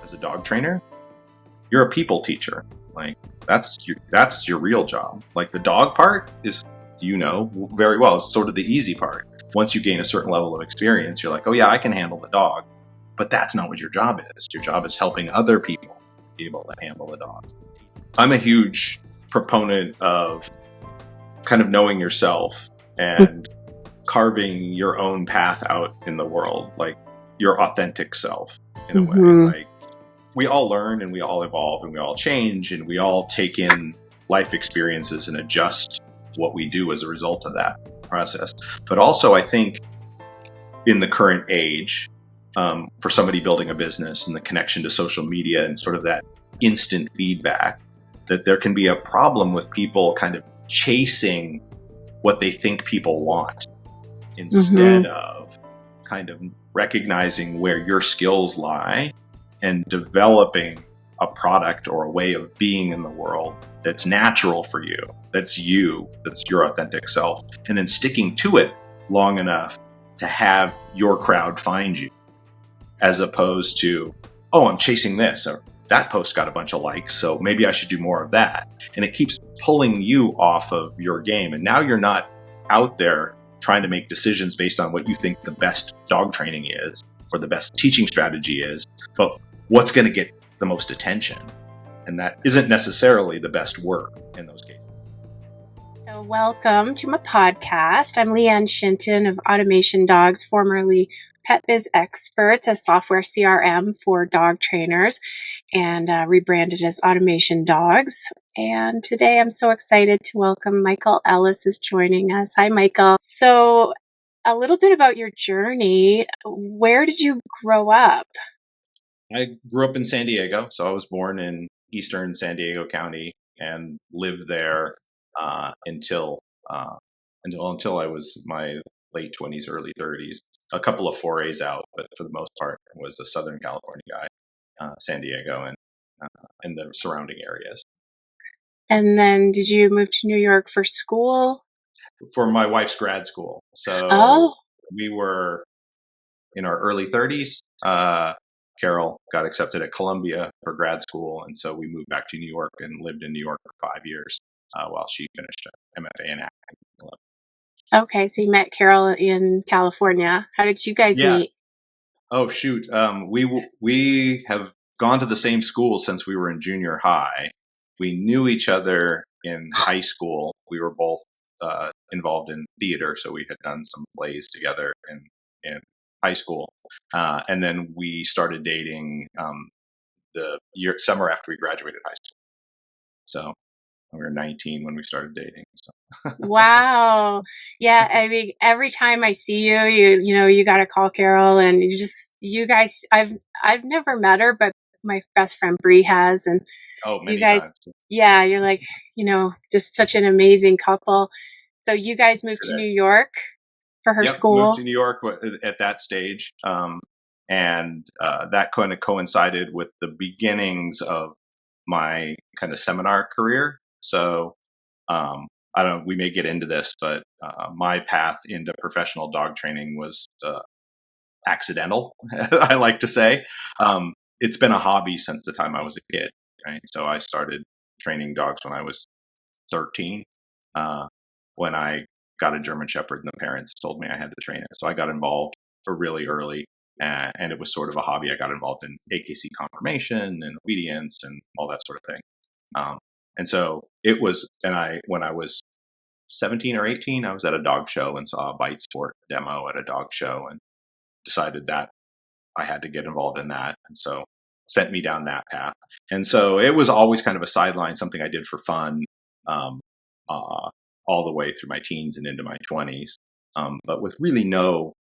as a dog trainer, you're a people teacher. Like that's your real job. Like the dog part is, very well, it's sort of the easy part. Once you gain a certain level of experience, you're like, oh yeah, I can handle the dog. But that's not what your job is. Your job is helping other people be able to handle the dog. I'm a huge proponent of kind of knowing yourself and carving your own path out in the world, like your authentic self in a way. Like we all learn and we all evolve and we all change and we all take in life experiences and adjust what we do as a result of that process. But also I think in the current age, for somebody building a business and the connection to social media and sort of that instant feedback, that there can be a problem with people kind of chasing what they think people want instead of kind of recognizing where your skills lie and developing a product or a way of being in the world that's natural for you, that's your authentic self, and then sticking to it long enough to have your crowd find you, as opposed to, oh, I'm chasing this, or that post got a bunch of likes, so maybe I should do more of that. And it keeps pulling you off of your game. And now you're not out there trying to make decisions based on what you think the best dog training is or the best teaching strategy is, but what's going to get the most attention. And that isn't necessarily the best work in those cases. So welcome to my podcast. I'm Lianne Shinton of Automation Dogs, formerly Pet Biz Experts, a software CRM for dog trainers, and rebranded as Automation Dogs. And today I'm so excited to welcome Michael Ellis is joining us. Hi, Michael. So a little bit about your journey. Where did you grow up? I grew up in San Diego. So I was born in eastern San Diego County and lived there until I was my late 20s, early 30s. A couple of forays out, but for the most part was a Southern California guy, San Diego and the surrounding areas. And then did you move to New York for school? For my wife's grad school. So we were in our early 30s. Carol got accepted at Columbia for grad school. And so we moved back to New York and lived in New York for 5 years while she finished an MFA in acting. Okay, so you met Carol in California. How did you guys meet? Oh, shoot. We have gone to the same school since we were in junior high. We knew each other in high school. We were both involved in theater, so we had done some plays together in high school. And then we started dating the summer after we graduated high school. So we were 19 when we started dating. So. Wow. Yeah. I mean, every time I see you, you got to call Carol, and you guys, I've never met her, but my best friend Bree has. And many you guys, times. Yeah, you're like, just such an amazing couple. So you guys moved to New York for her school? Moved to New York at that stage. And that kind of coincided with the beginnings of my kind of seminar career. So I don't know, we may get into this, but my path into professional dog training was accidental, I like to say. It's been a hobby since the time I was a kid, right? So I started training dogs when I was 13, when I got a German Shepherd and the parents told me I had to train it. So I got involved really early, and it was sort of a hobby. I got involved in AKC confirmation and obedience and all that sort of thing. And so it was, when I was 17 or 18, I was at a dog show and saw a bite sport demo at a dog show and decided that I had to get involved in that. And so sent me down that path. And so it was always kind of a sideline, something I did for fun, all the way through my teens and into my 20s, but with really no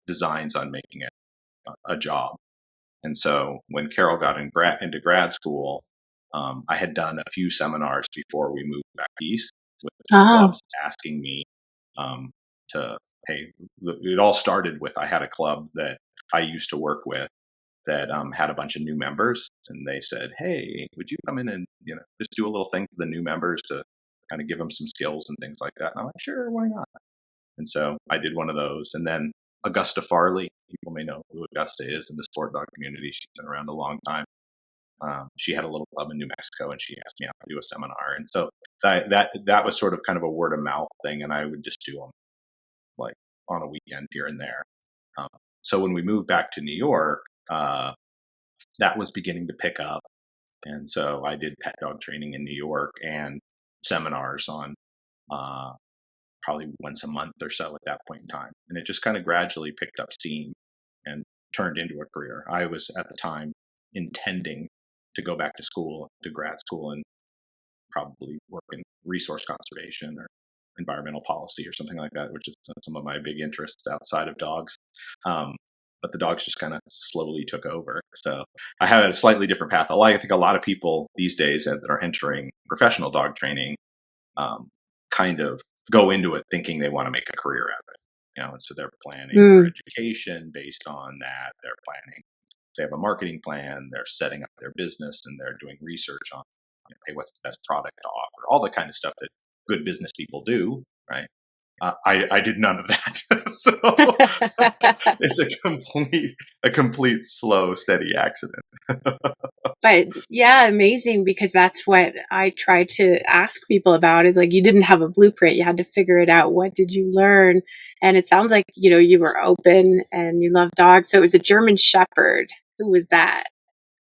designs on making it a job. And so when Carol got into grad school, I had done a few seminars before we moved back east with clubs asking me hey, it all started with, I had a club that I used to work with that had a bunch of new members, and they said, hey, would you come in and just do a little thing for the new members to kind of give them some skills and things like that. And I'm like, sure, why not? And so I did one of those. And then Augusta Farley. People may know who Augusta is in the sport dog community. She's been around a long time. She had a little club in New Mexico, and she asked me out to do a seminar. And so that was sort of kind of a word of mouth thing, and I would just do them like on a weekend here and there. So when we moved back to New York, that was beginning to pick up. And so I did pet dog training in New York and seminars on probably once a month or so at that point in time. And it just kind of gradually picked up steam and turned into a career. I was at the time intending to go back to school, to grad school, and probably work in resource conservation or environmental policy or something like that, which is some of my big interests outside of dogs. But the dogs just kind of slowly took over. So I had a slightly different path. I think a lot of people these days that are entering professional dog training kind of go into it thinking they want to make a career out of it, and so they're planning their education based on that. They're planning. They have a marketing plan. They're setting up their business, and they're doing research on, hey, what's the best product to offer? All the kind of stuff that good business people do, right? I did none of that, so it's a complete slow, steady accident. But yeah, amazing, because that's what I try to ask people about is like, you didn't have a blueprint. You had to figure it out. What did you learn? And it sounds like, you were open and you love dogs. So it was a German Shepherd. Who was that?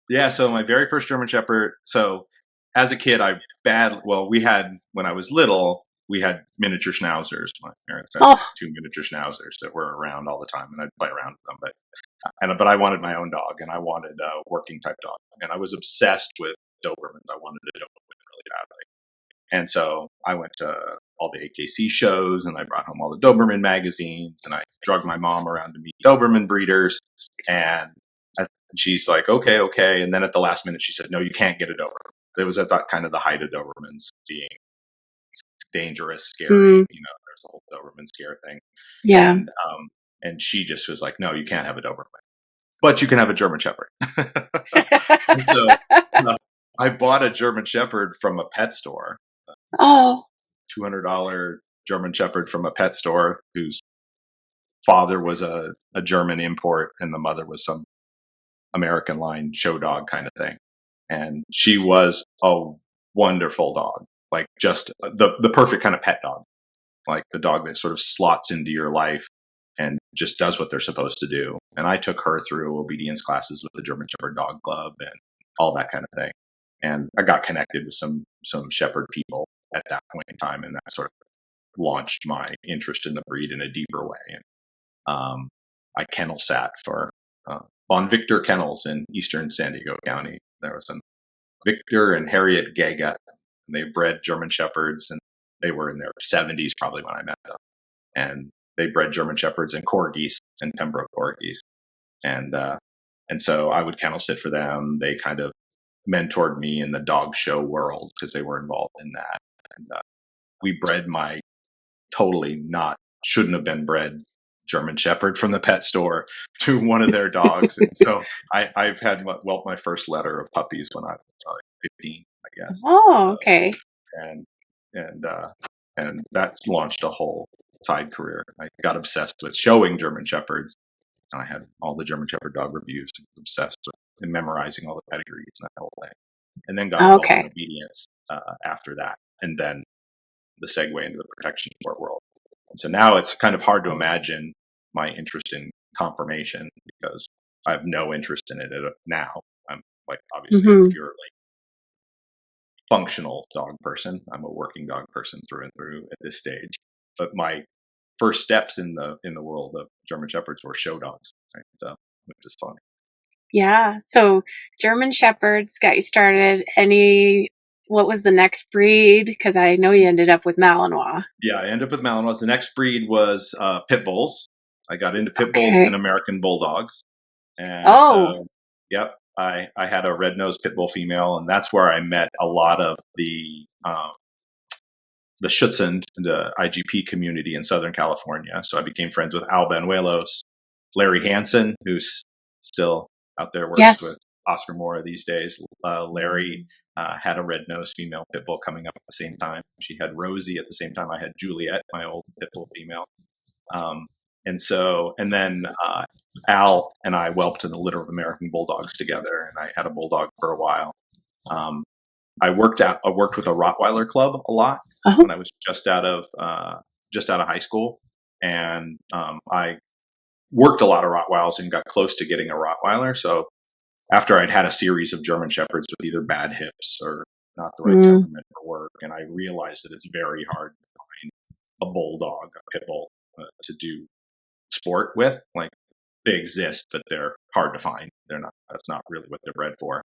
Yeah. So my very first German Shepherd. So as a kid, when I was little, we had miniature schnauzers. My parents had 2 miniature schnauzers that were around all the time, and I'd play around with them. But I wanted my own dog, and I wanted a working type dog, and I was obsessed with Dobermans. I wanted a Doberman really badly, and so I went to all the AKC shows, and I brought home all the Doberman magazines, and I drugged my mom around to meet Doberman breeders, and she's like, okay, and then at the last minute she said, no, you can't get a Doberman. It was at that kind of the height of Dobermans being dangerous, scary. There's a whole Doberman scare thing. Yeah. And she just was like, no, you can't have a Doberman, but you can have a German Shepherd. And so I bought a German Shepherd from a pet store. $200 German Shepherd from a pet store whose father was a German import and the mother was some American line show dog kind of thing. And she was a wonderful dog, like just the perfect kind of pet dog, like the dog that sort of slots into your life and just does what they're supposed to do. And I took her through obedience classes with the German Shepherd Dog Club and all that kind of thing. And I got connected with some Shepherd people at that point in time, and that sort of launched my interest in the breed in a deeper way. And I kennel sat for on Victor Kennels in eastern San Diego County. There was some Victor and Harriet Gaga, and they bred German Shepherds, and they were in their 70s probably when I met them. And they bred German Shepherds and Corgis and Pembroke Corgis. And so I would kennel sit for them. They kind of mentored me in the dog show world because they were involved in that. And we bred my shouldn't have been bred German Shepherd from the pet store to one of their dogs. And so I've had my first litter of puppies when I was probably 15, I guess. Okay. And that's launched a whole side career. I got obsessed with showing German Shepherds. I had all the German Shepherd dog reviews, obsessed with memorizing all the pedigrees and that whole thing. And then got involved in obedience after that. And then the segue into the protection sport world. And so now it's kind of hard to imagine my interest in conformation because I have no interest in it now. I'm obviously a purely functional dog person. I'm a working dog person through and through at this stage. But my first steps in the world of German Shepherds were show dogs. Right? So which is fun. Yeah. So German Shepherds got you started. What was the next breed? Because I know you ended up with Malinois. Yeah, I ended up with Malinois. The next breed was pit bulls. I got into pit bulls and American bulldogs. And so, yep, I had a red-nosed pit bull female, and that's where I met a lot of the Schutzhund, the IGP community in Southern California. So I became friends with Al Banuelos, Larry Hansen, who's still out there, works with Oscar Mora these days. Larry had a red-nosed female pit bull coming up at the same time. She had Rosie at the same time. I had Juliet, my old pit bull female. And then Al and I whelped in a litter of American bulldogs together, and I had a bulldog for a while. I worked with a Rottweiler club a lot when I was just out of high school, and I worked a lot of Rottweilers and got close to getting a Rottweiler. So after I'd had a series of German Shepherds with either bad hips or not the right temperament for work, and I realized that it's very hard to find a bulldog, a pit bull, to do sport with. Like, they exist, but they're hard to find. That's not really what they're bred for.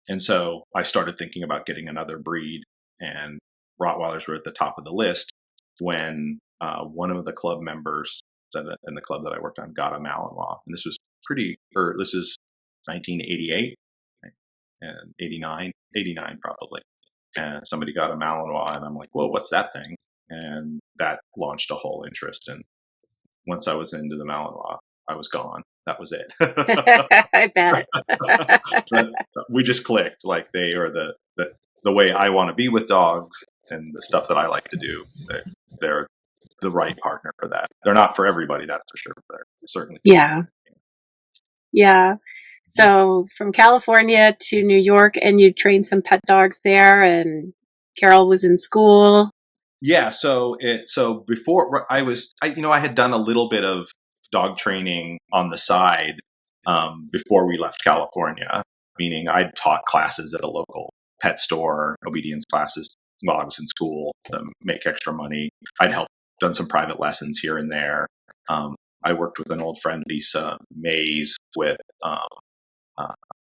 And so I started thinking about getting another breed, and Rottweilers were at the top of the list when one of the club members in the club that I worked on got a Malinois. And this is 1988 and 89 probably. And somebody got a Malinois, and I'm like, whoa, what's that thing? And that launched a whole interest. And once I was into the Malinois, I was gone. That was it. I bet. But we just clicked. Like, they are the way I want to be with dogs, and the stuff that I like to do. They're the right partner for that. They're not for everybody, that's for sure. But they're certainly. Yeah. So from California to New York, and you trained some pet dogs there, and Carol was in school. Yeah. So before I had done a little bit of dog training on the side before we left California, meaning I'd taught classes at a local pet store, obedience classes while I was in school to make extra money. I'd done some private lessons here and there. I worked with an old friend, Lisa Mays,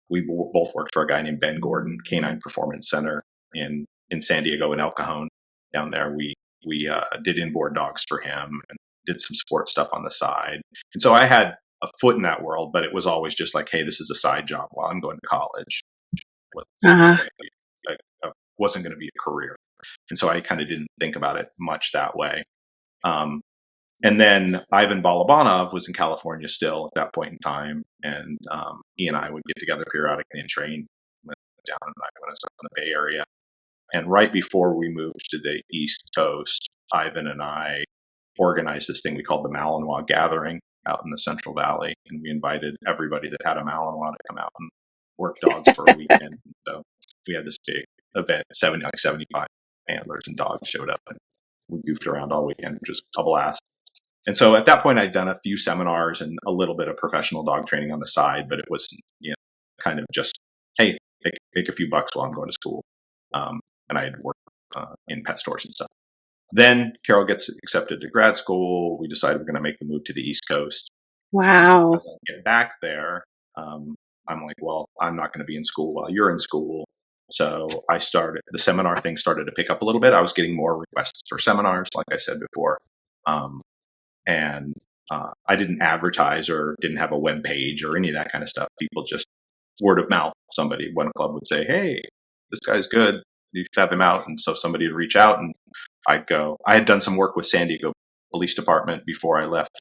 we both worked for a guy named Ben Gordon, Canine Performance Center in San Diego, in El Cajon. Down there, we did inboard dogs for him and did some sport stuff on the side. And so I had a foot in that world, but it was always just like, hey, this is a side job while I'm going to college. It wasn't going to be a career. And so I kind of didn't think about it much that way. And then Ivan Balabanov was in California still at that point in time. And he and I would get together periodically and train down in the Bay Area. And right before we moved to the East Coast, Ivan and I organized this thing we called the Malinois Gathering out in the Central Valley. And we invited everybody that had a Malinois to come out and work dogs for a weekend. So we had this big event, 75 handlers and dogs showed up, and we goofed around all weekend, which was a blast. And so at that point, I'd done a few seminars and a little bit of professional dog training on the side, but it was, kind of just, hey, make a few bucks while I'm going to school. And I had worked in pet stores and stuff. Then Carol gets accepted to grad school. We decided we're going to make the move to the East Coast. Wow. As I get back there, I'm like, well, I'm not going to be in school while you're in school. So the seminar thing started to pick up a little bit. I was getting more requests for seminars, like I said before. And I didn't advertise or didn't have a web page or any of that kind of stuff. People just word of mouth. One club would say, hey, this guy's good. You should have him out. And so somebody would reach out, and I'd go. I had done some work with San Diego Police Department before I left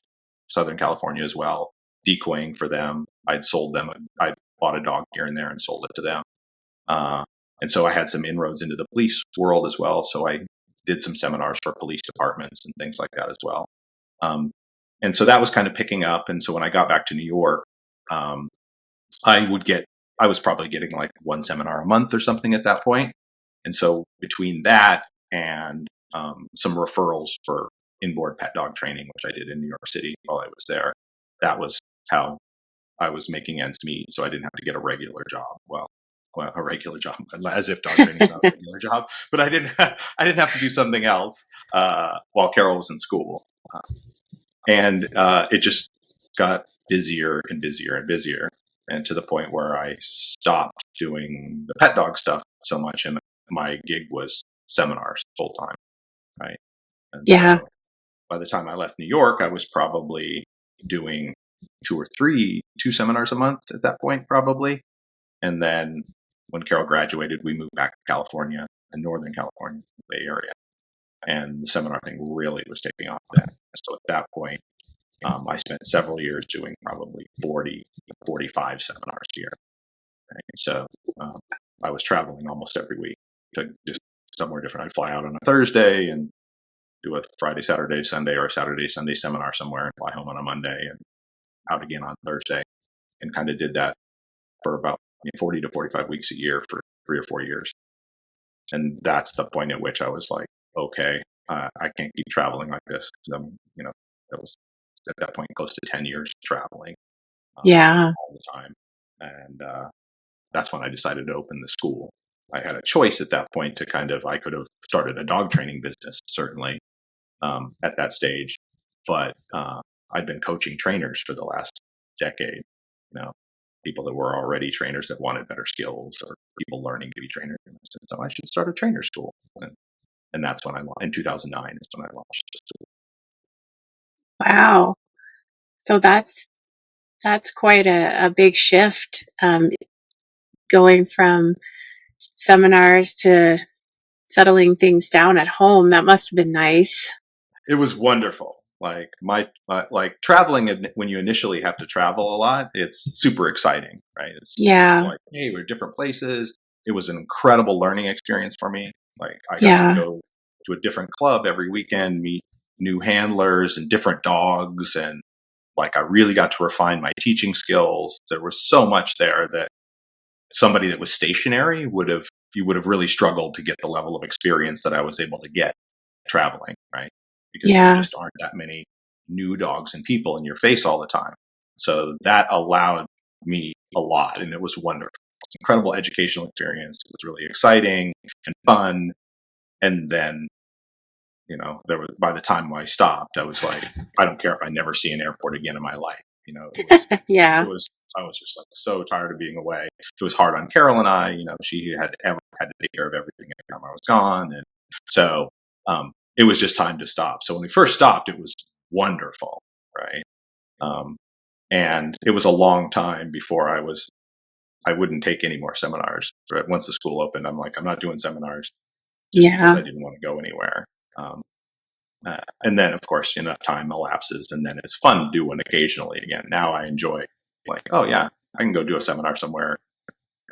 Southern California as well, decoying for them. I'd sold them. I bought a dog here and there and sold it to them. And so I had some inroads into the police world as well. So I did some seminars for police departments and things like that as well. And so that was kind of picking up. And so when I got back to New York, I was probably getting like one seminar a month or something at that point. And so between that and some referrals for inboard pet dog training, which I did in New York City while I was there, that was how I was making ends meet. So I didn't have to get a regular job. Well, a regular job, as if dog training is not a regular job, but I didn't have to do something else while Carol was in school. And it just got busier and busier and busier, and to the point where I stopped doing the pet dog stuff so much, and my gig was seminars full time, right? And so by the time I left New York, I was probably doing two seminars a month at that point, probably. And then when Carol graduated, we moved back to California, in Northern California, Bay Area. And the seminar thing really was taking off then. So at that point, I spent several years doing probably 40, 45 seminars a year. Right? So I was traveling almost every week to just somewhere different. I'd fly out on a Thursday and do a Friday, Saturday, Sunday, or a Saturday, Sunday seminar somewhere and fly home on a Monday and out again on Thursday, and kind of did that for about 40 to 45 weeks a year for 3 or 4 years. And that's the point at which I was like, okay, I can't keep traveling like this. It was at that point close to 10 years traveling Yeah. all the time. And that's when I decided to open the school. I had a choice at that point to I could have started a dog training business, certainly, at that stage. But I'd been coaching trainers for the last decade, people that were already trainers that wanted better skills, or people learning to be trainers. And I said, so I should start a trainer school. And that's when in 2009 is when I launched the school. Wow. So that's quite a big shift, going from seminars to settling things down at home. That must have been nice. It was wonderful. Like like traveling, when you initially have to travel a lot, it's super exciting, right? It's like, hey, we're different places. It was an incredible learning experience for me. Like I got to go to a different club every weekend, meet new handlers and different dogs, and like I really got to refine my teaching skills. There was so much there that somebody that was stationary you would have really struggled to get the level of experience that I was able to get traveling, right? Because there just aren't that many new dogs and people in your face all the time. So that allowed me a lot, and it was wonderful. It's an incredible educational experience. It was really exciting and fun. And then, by the time I stopped, I was like, I don't care if I never see an airport again in my life. I was just like so tired of being away. It was hard on Carol and I. She had to take care of everything every time I was gone, and so it was just time to stop. So when we first stopped, it was wonderful, right? And it was a long time before I wouldn't take any more seminars. Right? Once the school opened, I'm like, I'm not doing seminars just because I didn't want to go anywhere. And then, of course, enough time elapses, and then it's fun to do one occasionally again. Now I enjoy, like, oh yeah, I can go do a seminar somewhere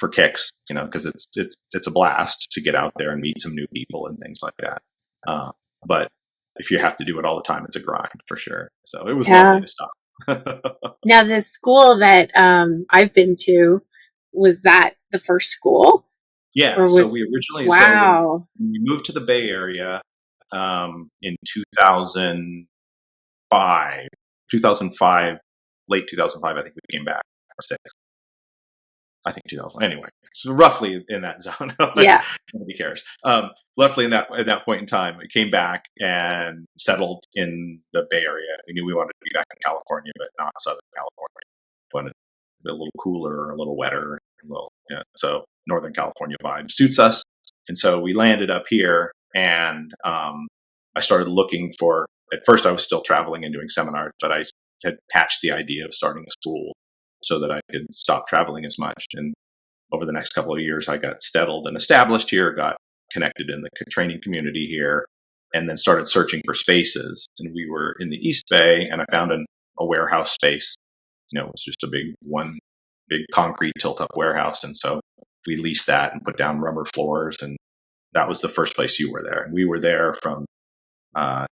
for kicks, because it's a blast to get out there and meet some new people and things like that. But if you have to do it all the time, it's a grind for sure. So it was lovely to stop. Now, the school that I've been to, was that the first school? Yeah. So we originally, when we moved to the Bay Area in 2005, late 2005, I think we came back, or six. I think 2000. Anyway, so roughly in that zone. Nobody cares. Roughly in that point in time, we came back and settled in the Bay Area. We knew we wanted to be back in California, but not Southern California. We wanted a little cooler, a little wetter, so Northern California vibe suits us. And so we landed up here, and I started looking for. At first, I was still traveling and doing seminars, but I had hatched the idea of starting a school so that I could stop traveling as much. And over the next couple of years, I got settled and established here, got connected in the training community here, and then started searching for spaces. And we were in the East Bay, and I found a warehouse space. It was just one big concrete tilt-up warehouse. And so we leased that and put down rubber floors. And that was the first place you were there. And we were there from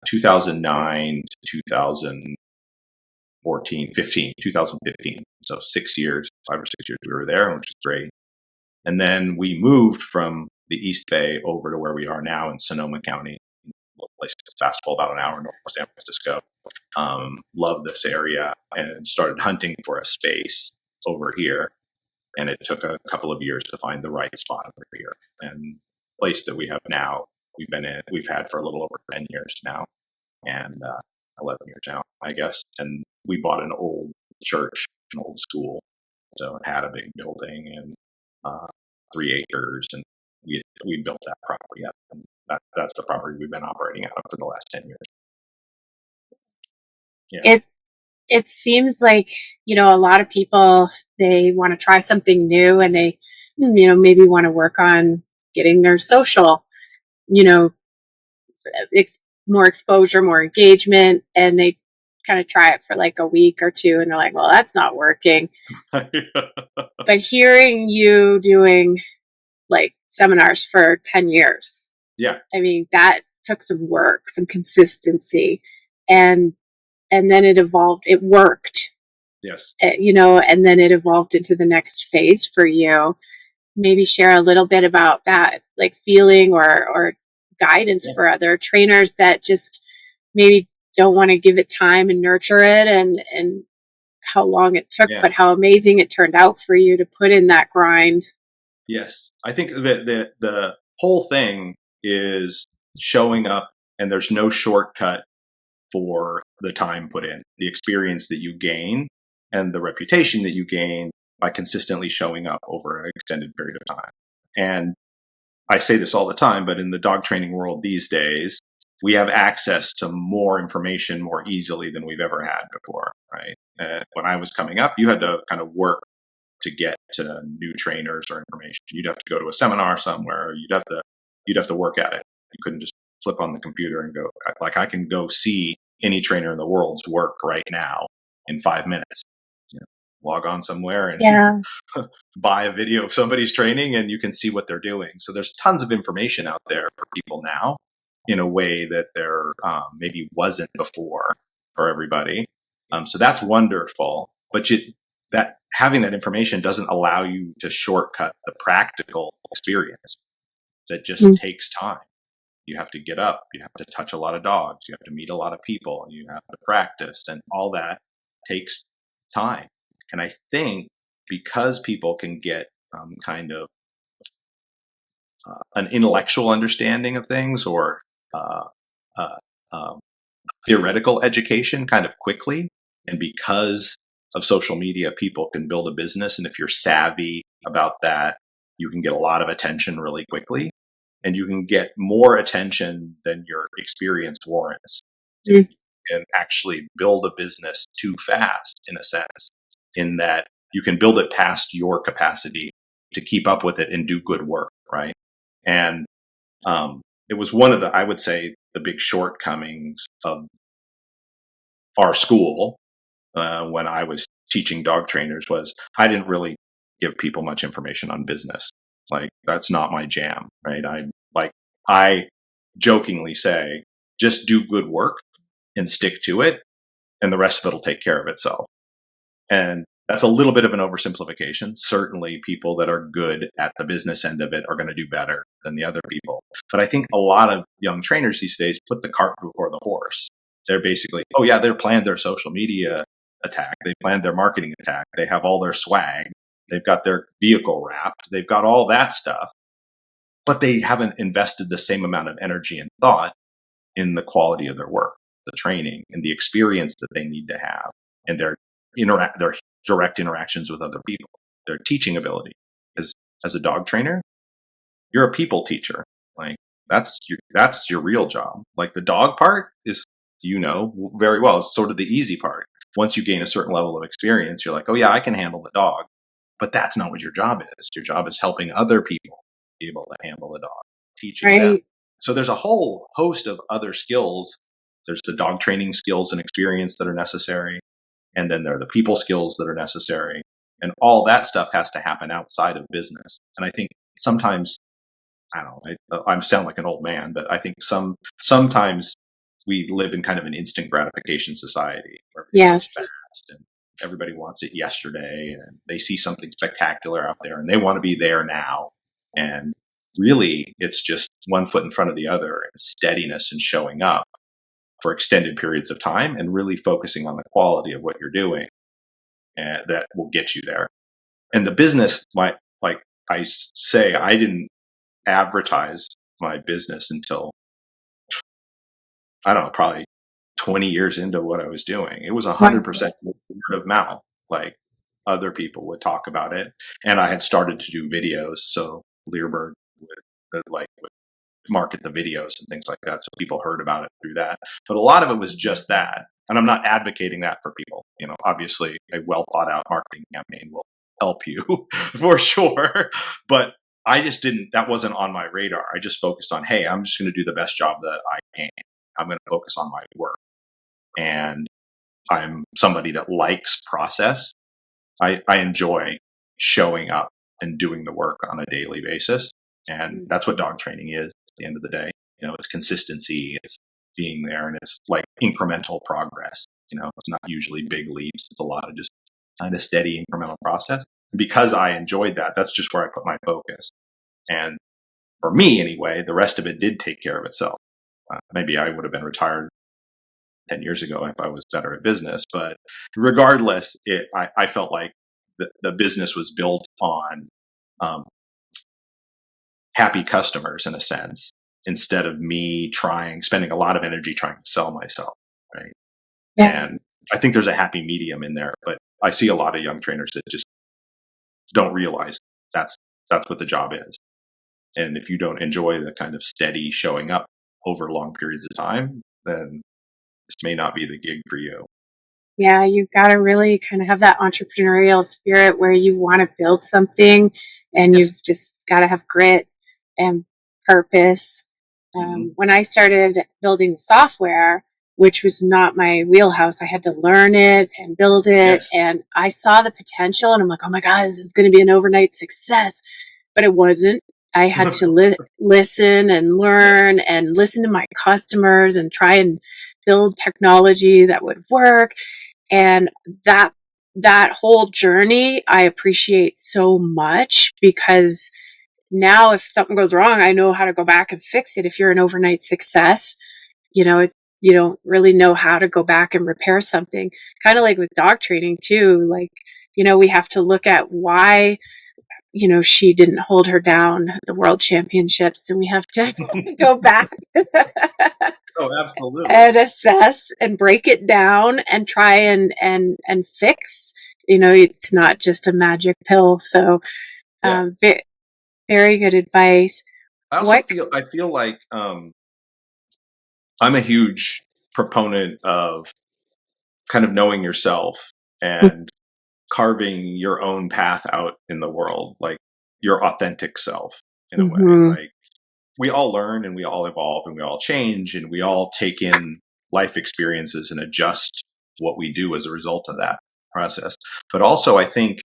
2009 to 2015. So 5 or 6 years we were there, which is great. And then we moved from the East Bay over to where we are now in Sonoma County, a place that's fastball about an hour north of San Francisco. Love this area, and started hunting for a space over here. And it took a couple of years to find the right spot over here. And the place that we have now, we've had for a little over 10 years now, and 11 years now, I guess. And we bought an old church, an old school. So it had a big building and 3 acres, and we built that property up. And that's the property we've been operating out of for the last 10 years. Yeah. It seems like, a lot of people, they want to try something new, and they, maybe want to work on getting their social, more exposure, more engagement, and they kind of try it for like a week or two, and they're like, well, that's not working. But hearing you doing like seminars for 10 years, yeah, I mean, that took some work, some consistency, and then it evolved. It worked, Yes. and then it evolved into the next phase for you. Maybe share a little bit about that, like feeling or guidance Yeah. for other trainers that just maybe don't want to give it time and nurture it, and how long it took, Yeah. but how amazing it turned out for you to put in that grind. Yes. I think that the whole thing is showing up, and there's no shortcut for the time put in, the experience that you gain, and the reputation that you gain by consistently showing up over an extended period of time. And I say this all the time, but in the dog training world these days, we have access to more information more easily than we've ever had before, right? When I was coming up, you had to kind of work to get to new trainers or information. You'd have to go to a seminar somewhere. You'd have to work at it. You couldn't just flip on the computer and go, like, I can go see any trainer in the world's work right now in 5 minutes. Log on somewhere and Yeah. buy a video of somebody's training, and you can see what they're doing. So there's tons of information out there for people now in a way that there maybe wasn't before for everybody. So that's wonderful. But that having that information doesn't allow you to shortcut the practical experience. That just takes time. You have to get up, you have to touch a lot of dogs, you have to meet a lot of people, you have to practice, and all that takes time. And I think because people can get kind of an intellectual understanding of things, or uh, uh, um, theoretical education kind of quickly, and because of social media, people can build a business. And if you're savvy about that, you can get a lot of attention really quickly, and you can get more attention than your experience warrants. So you can actually build a business too fast, in a sense, in that you can build it past your capacity to keep up with it and do good work, right? And it was one of the, I would say, the big shortcomings of our school when I was teaching dog trainers was I didn't really give people much information on business. Like, that's not my jam, right? I jokingly say, just do good work and stick to it, and the rest of it will take care of itself. And that's a little bit of an oversimplification. Certainly, people that are good at the business end of it are going to do better than the other people. But I think a lot of young trainers these days put the cart before the horse. They're basically, oh yeah, they planned their social media attack. They planned their marketing attack. They have all their swag. They've got their vehicle wrapped. They've got all that stuff. But they haven't invested the same amount of energy and thought in the quality of their work, the training, and the experience that they need to have, and their direct interactions with other people, their teaching ability. Because as a dog trainer, you're a people teacher. Like, that's your real job. Like, the dog part is, very well, it's sort of the easy part. Once you gain a certain level of experience, you're like, oh yeah, I can handle the dog. But that's not what your job is. Your job is helping other people be able to handle the dog, teaching them. Right. So there's a whole host of other skills. There's the dog training skills and experience that are necessary. And then there are the people skills that are necessary. And all that stuff has to happen outside of business. And I think sometimes, I don't know, I sound like an old man, but I think sometimes we live in kind of an instant gratification society where everything goes Yes. fast and everybody wants it yesterday, and they see something spectacular out there and they want to be there now. And really, it's just one foot in front of the other, and steadiness and showing up for extended periods of time and really focusing on the quality of what you're doing, and that will get you there. And the business, like I say, I didn't advertise my business until, I don't know, probably 20 years into what I was doing. It was 100% word of mouth. Like, other people would talk about it, and I had started to do videos. So Learbird would market the videos and things like that, so people heard about it through that. But a lot of it was just that, and I'm not advocating that for people. Obviously, a well thought out marketing campaign will help you for sure. But I just didn't. That wasn't on my radar. I just focused on, hey, I'm just going to do the best job that I can. I'm going to focus on my work, and I'm somebody that likes process. I enjoy showing up and doing the work on a daily basis. And that's what dog training is at the end of the day. It's consistency, it's being there, and it's like incremental progress. It's not usually big leaps. It's a lot of just kind of steady incremental process. And because I enjoyed that, that's just where I put my focus. And for me anyway, the rest of it did take care of itself. Maybe I would have been retired 10 years ago if I was better at business. But regardless, I felt like the business was built on happy customers in a sense, instead of me spending a lot of energy trying to sell myself. Right. Yeah. And I think there's a happy medium in there, but I see a lot of young trainers that just don't realize that's what the job is. And if you don't enjoy the kind of steady showing up over long periods of time, then this may not be the gig for you. Yeah, you've got to really kind of have that entrepreneurial spirit where you want to build something, and Yes. you've just got to have grit and purpose. When I started building the software, which was not my wheelhouse, I had to learn it and build it. Yes. And I saw the potential, and I'm like, oh my God, this is going to be an overnight success. But it wasn't. I had to listen and learn and listen to my customers and try and build technology that would work. And that whole journey I appreciate so much, because now if something goes wrong, I know how to go back and fix it. If you're an overnight success, you don't really know how to go back and repair something. Kind of like with dog training too. Like, we have to look at why, she didn't hold her down at the world championships, and we have to go back Oh, absolutely. and assess and break it down and try and fix. It's not just a magic pill. So, Yeah. very, very good advice. I also feel like I'm a huge proponent of kind of knowing yourself and carving your own path out in the world, like your authentic self in a way. Like, we all learn and we all evolve and we all change and we all take in life experiences and adjust what we do as a result of that process. But also, I think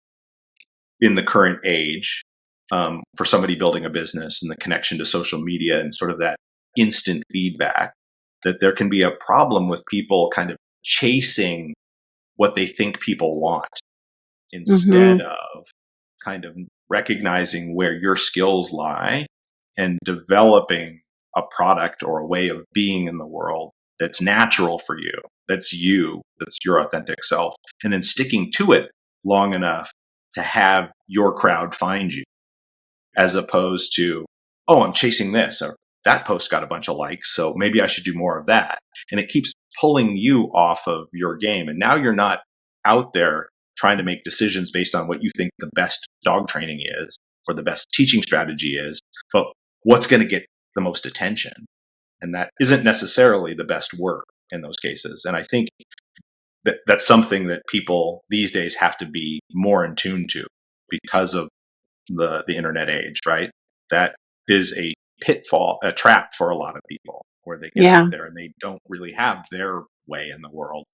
in the current age, for somebody building a business and the connection to social media and sort of that instant feedback, that there can be a problem with people kind of chasing what they think people want instead of kind of recognizing where your skills lie and developing a product or a way of being in the world that's natural for you, that's your authentic self, and then sticking to it long enough to have your crowd find you, as opposed to, oh, I'm chasing this, or that post got a bunch of likes, so maybe I should do more of that. And it keeps pulling you off of your game. And now you're not out there trying to make decisions based on what you think the best dog training is or the best teaching strategy is, but what's going to get the most attention. And that isn't necessarily the best work in those cases. And I think that's something that people these days have to be more in tune to because of the internet age, right? That is a pitfall, a trap for a lot of people, where they get out there and they don't really have their way in the world.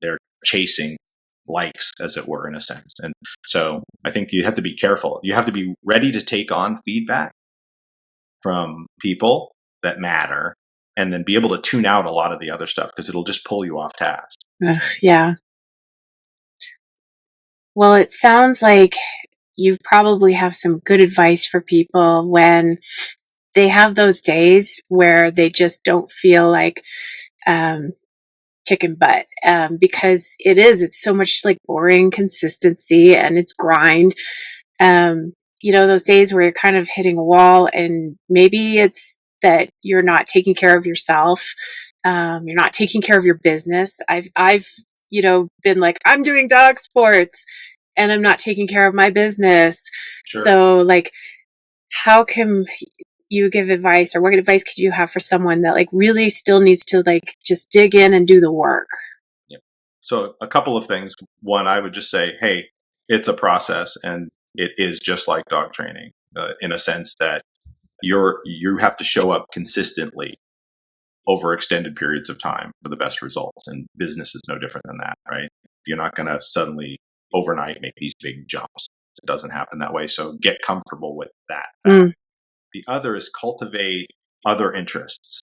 They're chasing likes, as it were, in a sense. And so I think you have to be careful. You have to be ready to take on feedback from people that matter, and then be able to tune out a lot of the other stuff, because it'll just pull you off task. Yeah. Well, it sounds like you probably have some good advice for people when they have those days where they just don't feel like kicking butt, because it's so much like boring consistency and it's grind. Those days where you're kind of hitting a wall, and maybe it's that you're not taking care of yourself. You're not taking care of your business. I've been like, I'm doing dog sports and I'm not taking care of my business. Sure. So like, how can you give advice, or what advice could you have for someone that like really still needs to like just dig in and do the work? Yeah. So a couple of things. One, I would just say, hey, it's a process, and it is just like dog training, in a sense that you have to show up consistently over extended periods of time for the best results. And business is no different than that, right? You're not going to suddenly overnight make these big jumps. It doesn't happen that way. So get comfortable with that. The other is cultivate other interests.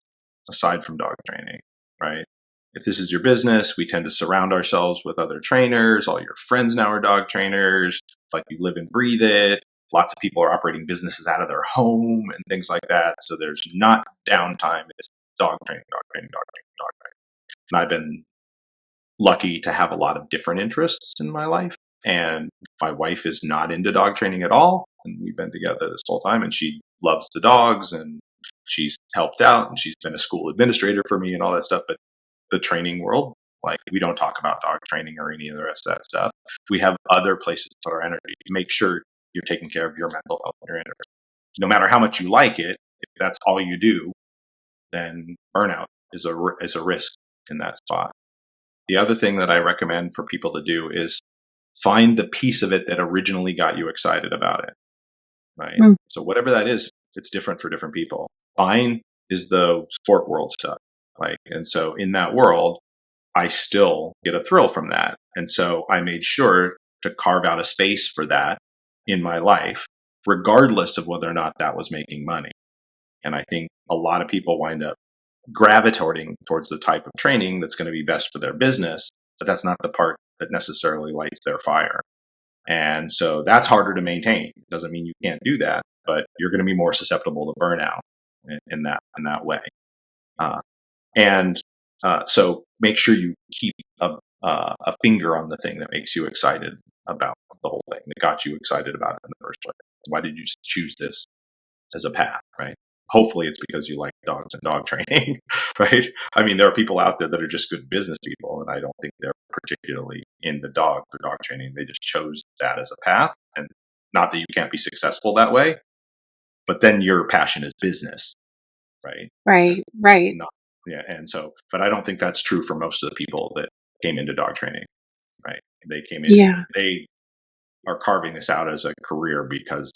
aside from dog training, right? If this is your business, we tend to surround ourselves with other trainers. All your friends now are dog trainers. Like, you live and breathe it. Lots of people are operating businesses out of their home and things like that. So there's not downtime. It's dog training, dog training, dog training, dog training. And I've been lucky to have a lot of different interests in my life. And my wife is not into dog training at all. And we've been together this whole time, and she loves the dogs, and she's helped out, and she's been a school administrator for me and all that stuff. But the training world, like, we don't talk about dog training or any of the rest of that stuff. We have other places to put our energy to make sure you're taking care of your mental health and your inner. No matter how much you like it, if that's all you do, then burnout is a risk in that spot. The other thing that I recommend for people to do is find the piece of it that originally got you excited about it, right? So whatever that is, it's different for different people. Mine is the sport world stuff. Like, and so in that world, I still get a thrill from that. And so I made sure to carve out a space for that in my life, regardless of whether or not that was making money. And I think a lot of people wind up gravitating towards the type of training that's going to be best for their business, but that's not the part that necessarily lights their fire. And so that's harder to maintain. It doesn't mean you can't do that, but you're going to be more susceptible to burnout in that way. So make sure you keep a finger on the thing that makes you excited about the whole thing, that got you excited about it in the first place. Why did you choose this as a path, right? Hopefully it's because you like dogs and dog training, right? I mean, there are people out there that are just good business people, and I don't think they're particularly into dog or dog training. They just chose that as a path. And not that you can't be successful that way, but then your passion is business, right? Right. Yeah. And so, but I don't think that's true for most of the people that came into dog training, right? They came in, they are carving this out as a career because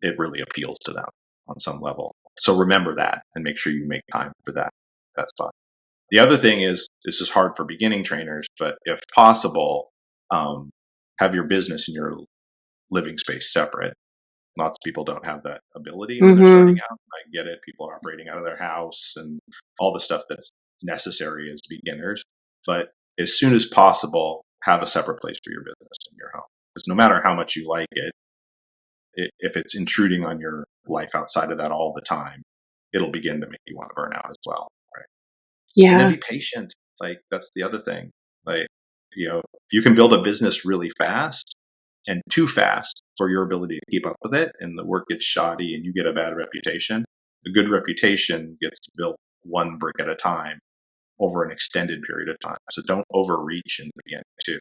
it really appeals to them on some level. So remember that and make sure you make time for that spot. The other thing is, this is hard for beginning trainers, but if possible, have your business and your living space separate. Lots of people don't have that ability when they're starting out. I get it. People are operating out of their house and all the stuff that's necessary as beginners. But as soon as possible, have a separate place for your business in your home. Because no matter how much you like it, if it's intruding on your life outside of that all the time, it'll begin to make you want to burn out as well, right? Yeah. And then be patient. Like, that's the other thing. Like, you can build a business really fast and too fast for your ability to keep up with it, and the work gets shoddy and you get a bad reputation. A good reputation gets built one brick at a time over an extended period of time. So don't overreach in the beginning too.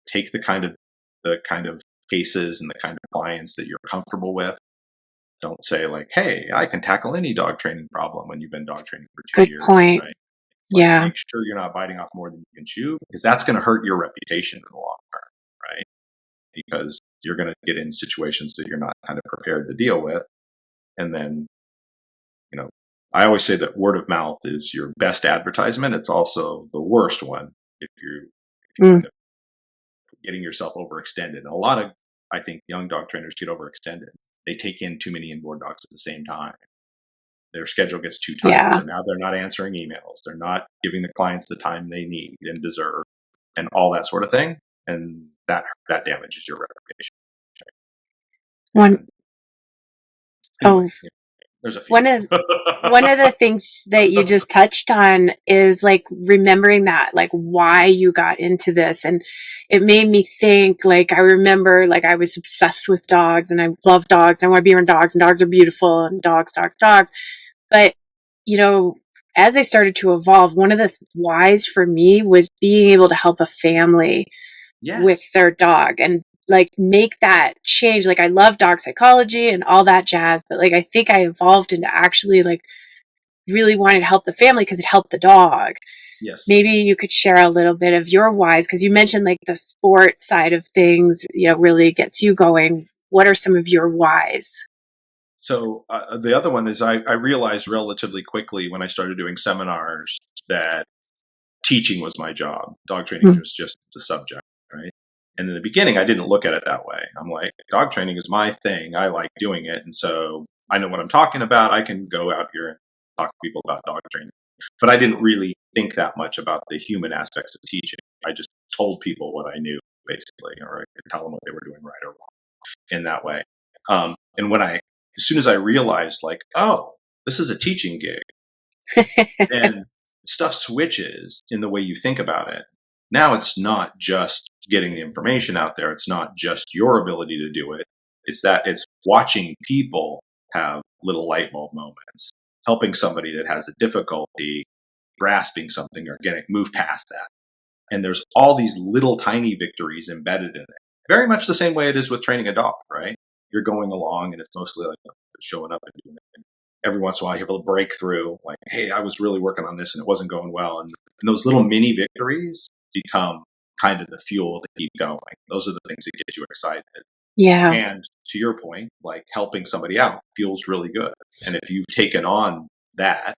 Take the kind of cases and the kind of clients that you're comfortable with. Don't say like, hey, I can tackle any dog training problem when you've been dog training for 2 years. Good point. Right? Yeah. Make sure you're not biting off more than you can chew, because that's going to hurt your reputation in the long term, right? Because you're going to get in situations that you're not kind of prepared to deal with. And then, I always say that word of mouth is your best advertisement. It's also the worst one if you're kind of getting yourself overextended. And a lot of, I think, young dog trainers get overextended. They take in too many inboard dogs at the same time. Their schedule gets too tight. Yeah. So now they're not answering emails. They're not giving the clients the time they need and deserve and all that sort of thing. And that damages your reputation. There's a few. One of the things that you just touched on is like remembering that, like why you got into this. And it made me think, like, I remember like I was obsessed with dogs and I love dogs. I want to be around dogs, and dogs are beautiful, and dogs. But, as I started to evolve, one of the whys for me was being able to help a family with their dog and like make that change. Like, I love dog psychology and all that jazz, but like I think I evolved into actually like really wanting to help the family because it helped the dog. Yes. Maybe you could share a little bit of your whys, because you mentioned like the sport side of things, really gets you going. What are some of your whys? So the other one is I realized relatively quickly when I started doing seminars that teaching was my job. Dog training was just the subject, right? And in the beginning, I didn't look at it that way. I'm like, dog training is my thing. I like doing it. And so I know what I'm talking about. I can go out here and talk to people about dog training. But I didn't really think that much about the human aspects of teaching. I just told people what I knew, basically, or I could tell them what they were doing right or wrong in that way. And as soon as I realized, like, oh, this is a teaching gig, then stuff switches in the way you think about it. Now it's not just getting the information out there. It's not just your ability to do it. It's watching people have little light bulb moments, helping somebody that has a difficulty grasping something or move past that. And there's all these little tiny victories embedded in it. Very much the same way it is with training a dog, right? You're going along and it's mostly like showing up and doing it. And every once in a while you have a breakthrough, like, hey, I was really working on this and it wasn't going well. And those little mini victories become kind of the fuel to keep going. Those are the things that get you excited. Yeah. And to your point, like helping somebody out feels really good. And if you've taken on that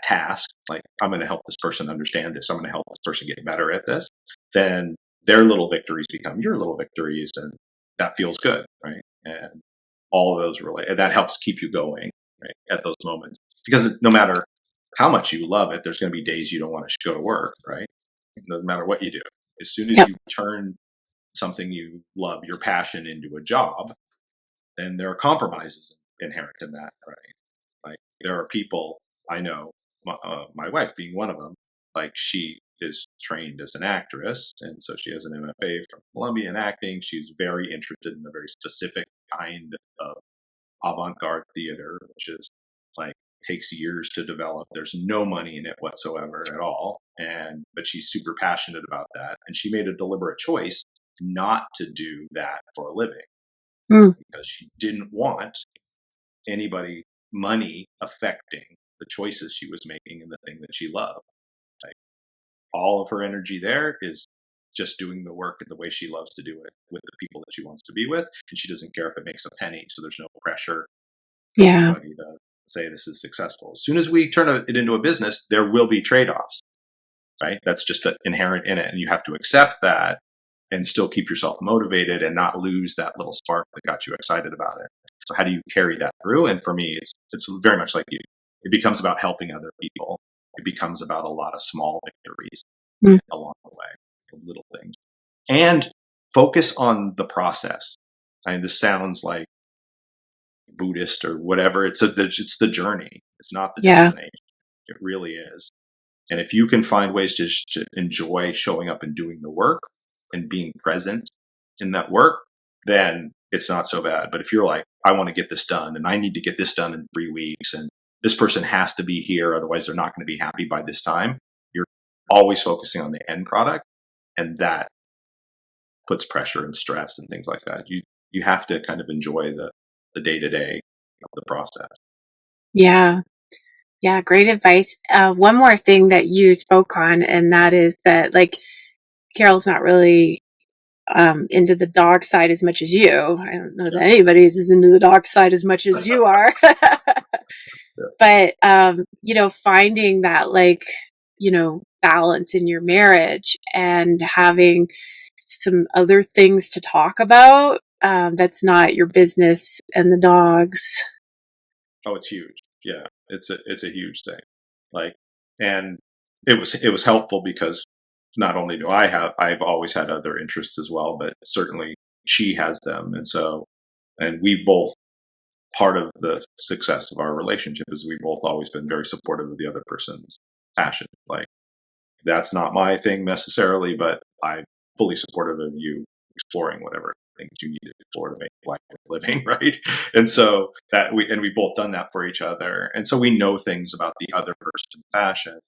task, like I'm going to help this person understand this, I'm going to help this person get better at this, then their little victories become your little victories, and that feels good, right? And all of those and that helps keep you going, right, at those moments. Because no matter how much you love it, there's going to be days you don't want to go to work, right? No matter what you do. As soon as you turn something you love, your passion, into a job, then there are compromises inherent in that, right? Like there are people I know, my wife being one of them, like she is trained as an actress, and so she has an MFA from Columbia in acting. She's very interested in a very specific kind of avant-garde theater, which is like takes years to develop. There's no money in it whatsoever at all, but she's super passionate about that, and she made a deliberate choice not to do that for a living because she didn't want money affecting the choices she was making and the thing that she loved. Like all of her energy there is just doing the work in the way she loves to do it with the people that she wants to be with, and she doesn't care if it makes a penny. So there's no pressure for anybody to say this is successful. As soon as we turn it into a business, there will be trade-offs, right? That's just inherent in it, and you have to accept that and still keep yourself motivated and not lose that little spark that got you excited about it. So how do you carry that through? And for me, it's very much like you. It becomes about helping other people. It becomes about a lot of small victories along the way, little things. And focus on the process. I mean, this sounds like Buddhist or whatever. It's the journey. It's not the destination. It really is. And if you can find ways to enjoy showing up and doing the work and being present in that work, then it's not so bad. But if you're like, I want to get this done and I need to get this done in 3 weeks and this person has to be here, otherwise they're not going to be happy by this time, you're always focusing on the end product, and that puts pressure and stress and things like that. You have to kind of enjoy the day-to-day of the process. Yeah. Yeah, great advice. One more thing that you spoke on, and that is that, like, Carol's not really into the dog side as much as you. I don't know that anybody is into the dog side as much as you are. But, finding that, like, balance in your marriage and having some other things to talk about that's not your business and the dogs. Oh, it's huge. Yeah, it's a huge thing. Like, and it was helpful because not only I've always had other interests as well, but certainly she has them. And we both, part of the success of our relationship is we've both always been very supportive of the other person's passion. Like, that's not my thing necessarily, but I'm fully supportive of you exploring whatever things you need to explore to make life a living, right? And so we've both done that for each other. And so we know things about the other person's passion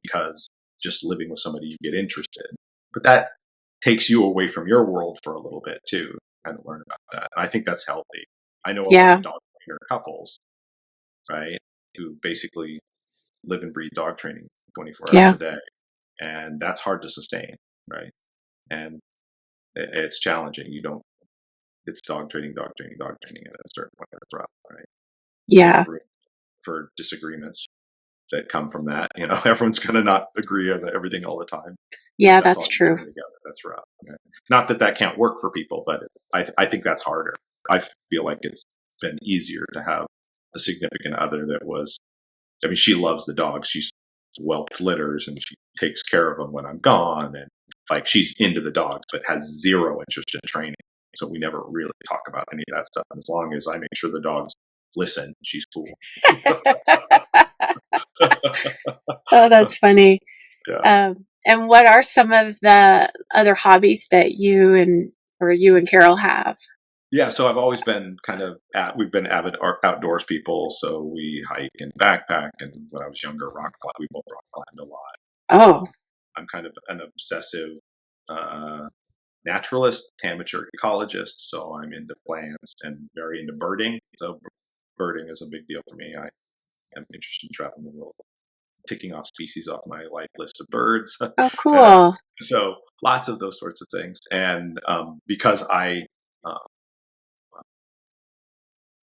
because just living with somebody, you get interested. But that takes you away from your world for a little bit too, kind of learn about that. And I think that's healthy. I know a lot of dog trainer couples, right, who basically live and breathe dog training 24 hours a day. And that's hard to sustain, right? And it's challenging. It's dog training at a certain point. That's rough, right? Yeah. There's room for disagreements that come from that. Everyone's going to not agree on everything all the time. Yeah, that's true. That's rough. Okay? Not that can't work for people, but I think that's harder. I feel like it's been easier to have a significant other that was I mean, she loves the dogs. She's whelped litters and she takes care of them when I'm gone. And like, she's into the dogs, but has zero interest in training. So we never really talk about any of that stuff. And as long as I make sure the dogs listen, she's cool. Oh, that's funny. Yeah. And what are some of the other hobbies that you and Carol have? Yeah, so I've always been we've been avid outdoors people. So we hike and backpack, and when I was younger, rock climb. We both rock climbed a lot. Oh, I'm kind of an obsessive uh, naturalist, amateur ecologist. So I'm into plants and very into birding. So birding is a big deal for me. I am interested in traveling the world, ticking off species off my life list of birds. oh, cool. So lots of those sorts of things. And because uh,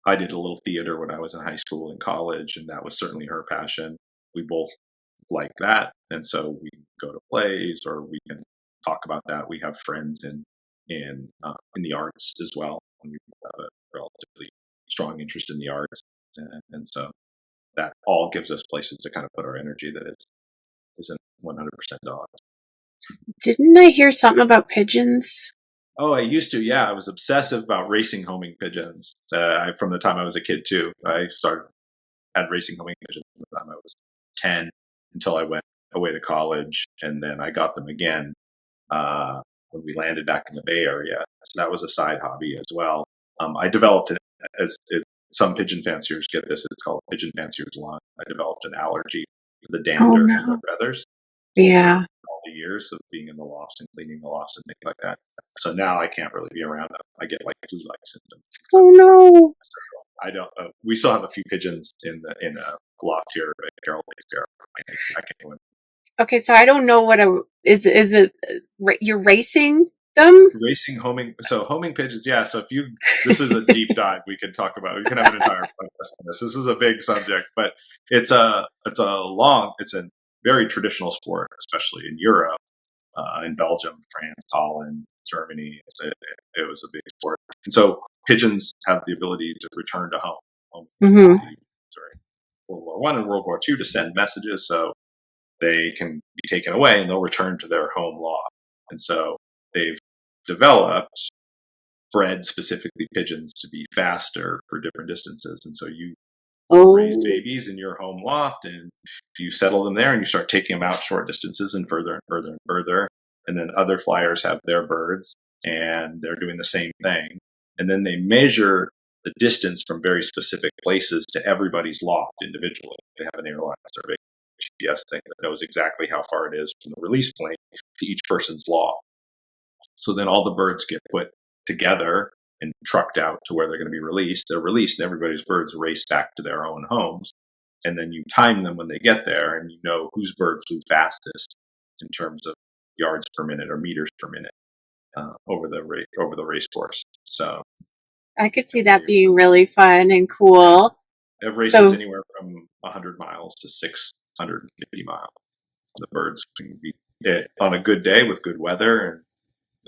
I did a little theater when I was in high school and college, and that was certainly her passion. We both like that, and so we go to plays, or we can talk about that. We have friends in the arts as well, and we have a relatively strong interest in the arts, and so that all gives us places to kind of put our energy that isn't 100% dogs. Didn't I hear something about pigeons? Oh, I used to. Yeah, I was obsessive about racing homing pigeons from the time I was a kid too. I had racing homing pigeons from the time I was 10 until I went away to college, and then I got them again when we landed back in the Bay Area. So that was a side hobby as well. I developed some pigeon fanciers get this. It's called pigeon fancier's lung. I developed an allergy to the Oh dander and the no. feathers over Yeah. all the years of being in the lofts and cleaning the lofts and things like that. So now I can't really be around them. I get like flu-like symptoms. So Oh no. I don't. We still have a few pigeons in a loft here at Carol takes care of. I can't win. Okay, so I don't know what is it you're racing them? Racing homing. So homing pigeons. Yeah. So this is a deep dive. We can talk about. We can have an entire podcast on this. This is a big subject, but it's a very traditional sport, especially in Europe, in Belgium, France, Holland, Germany. It was a big sport, and so pigeons have the ability to return to home Mm-hmm. during World War I and World War II to send messages. So they can be taken away and they'll return to their home loft. And so they've developed bred specifically pigeons to be faster for different distances. And so you raise babies in your home loft and you settle them there and you start taking them out short distances and further and further and further. And then other flyers have their birds and they're doing the same thing. And then they measure the distance from very specific places to everybody's loft individually. They have an airline survey GPS thing that knows exactly how far it is from the release point to each person's loft. So then all the birds get put together and trucked out to where they're going to be released. They're released and everybody's birds race back to their own homes. And then you time them when they get there and you know whose bird flew fastest in terms of yards per minute or meters per minute over the race course. So I could see that being really fun and cool. It races anywhere from 100 miles to 650 miles. The birds can be on a good day with good weather and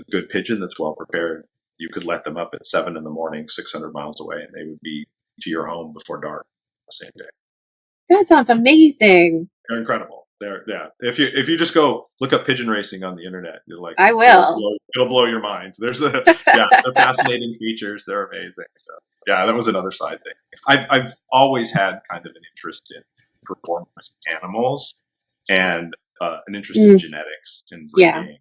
a good pigeon that's well prepared. You could let them up at 7 a.m, 600 miles away, and they would be to your home before dark the same day. That sounds amazing. They're incredible. Yeah. If you just go look up pigeon racing on the internet, you're like, I will. It'll blow your mind. They're fascinating creatures. They're amazing. So yeah, that was another side thing. I've always had kind of an interest in performance animals and an interest in genetics and breeding. Yeah.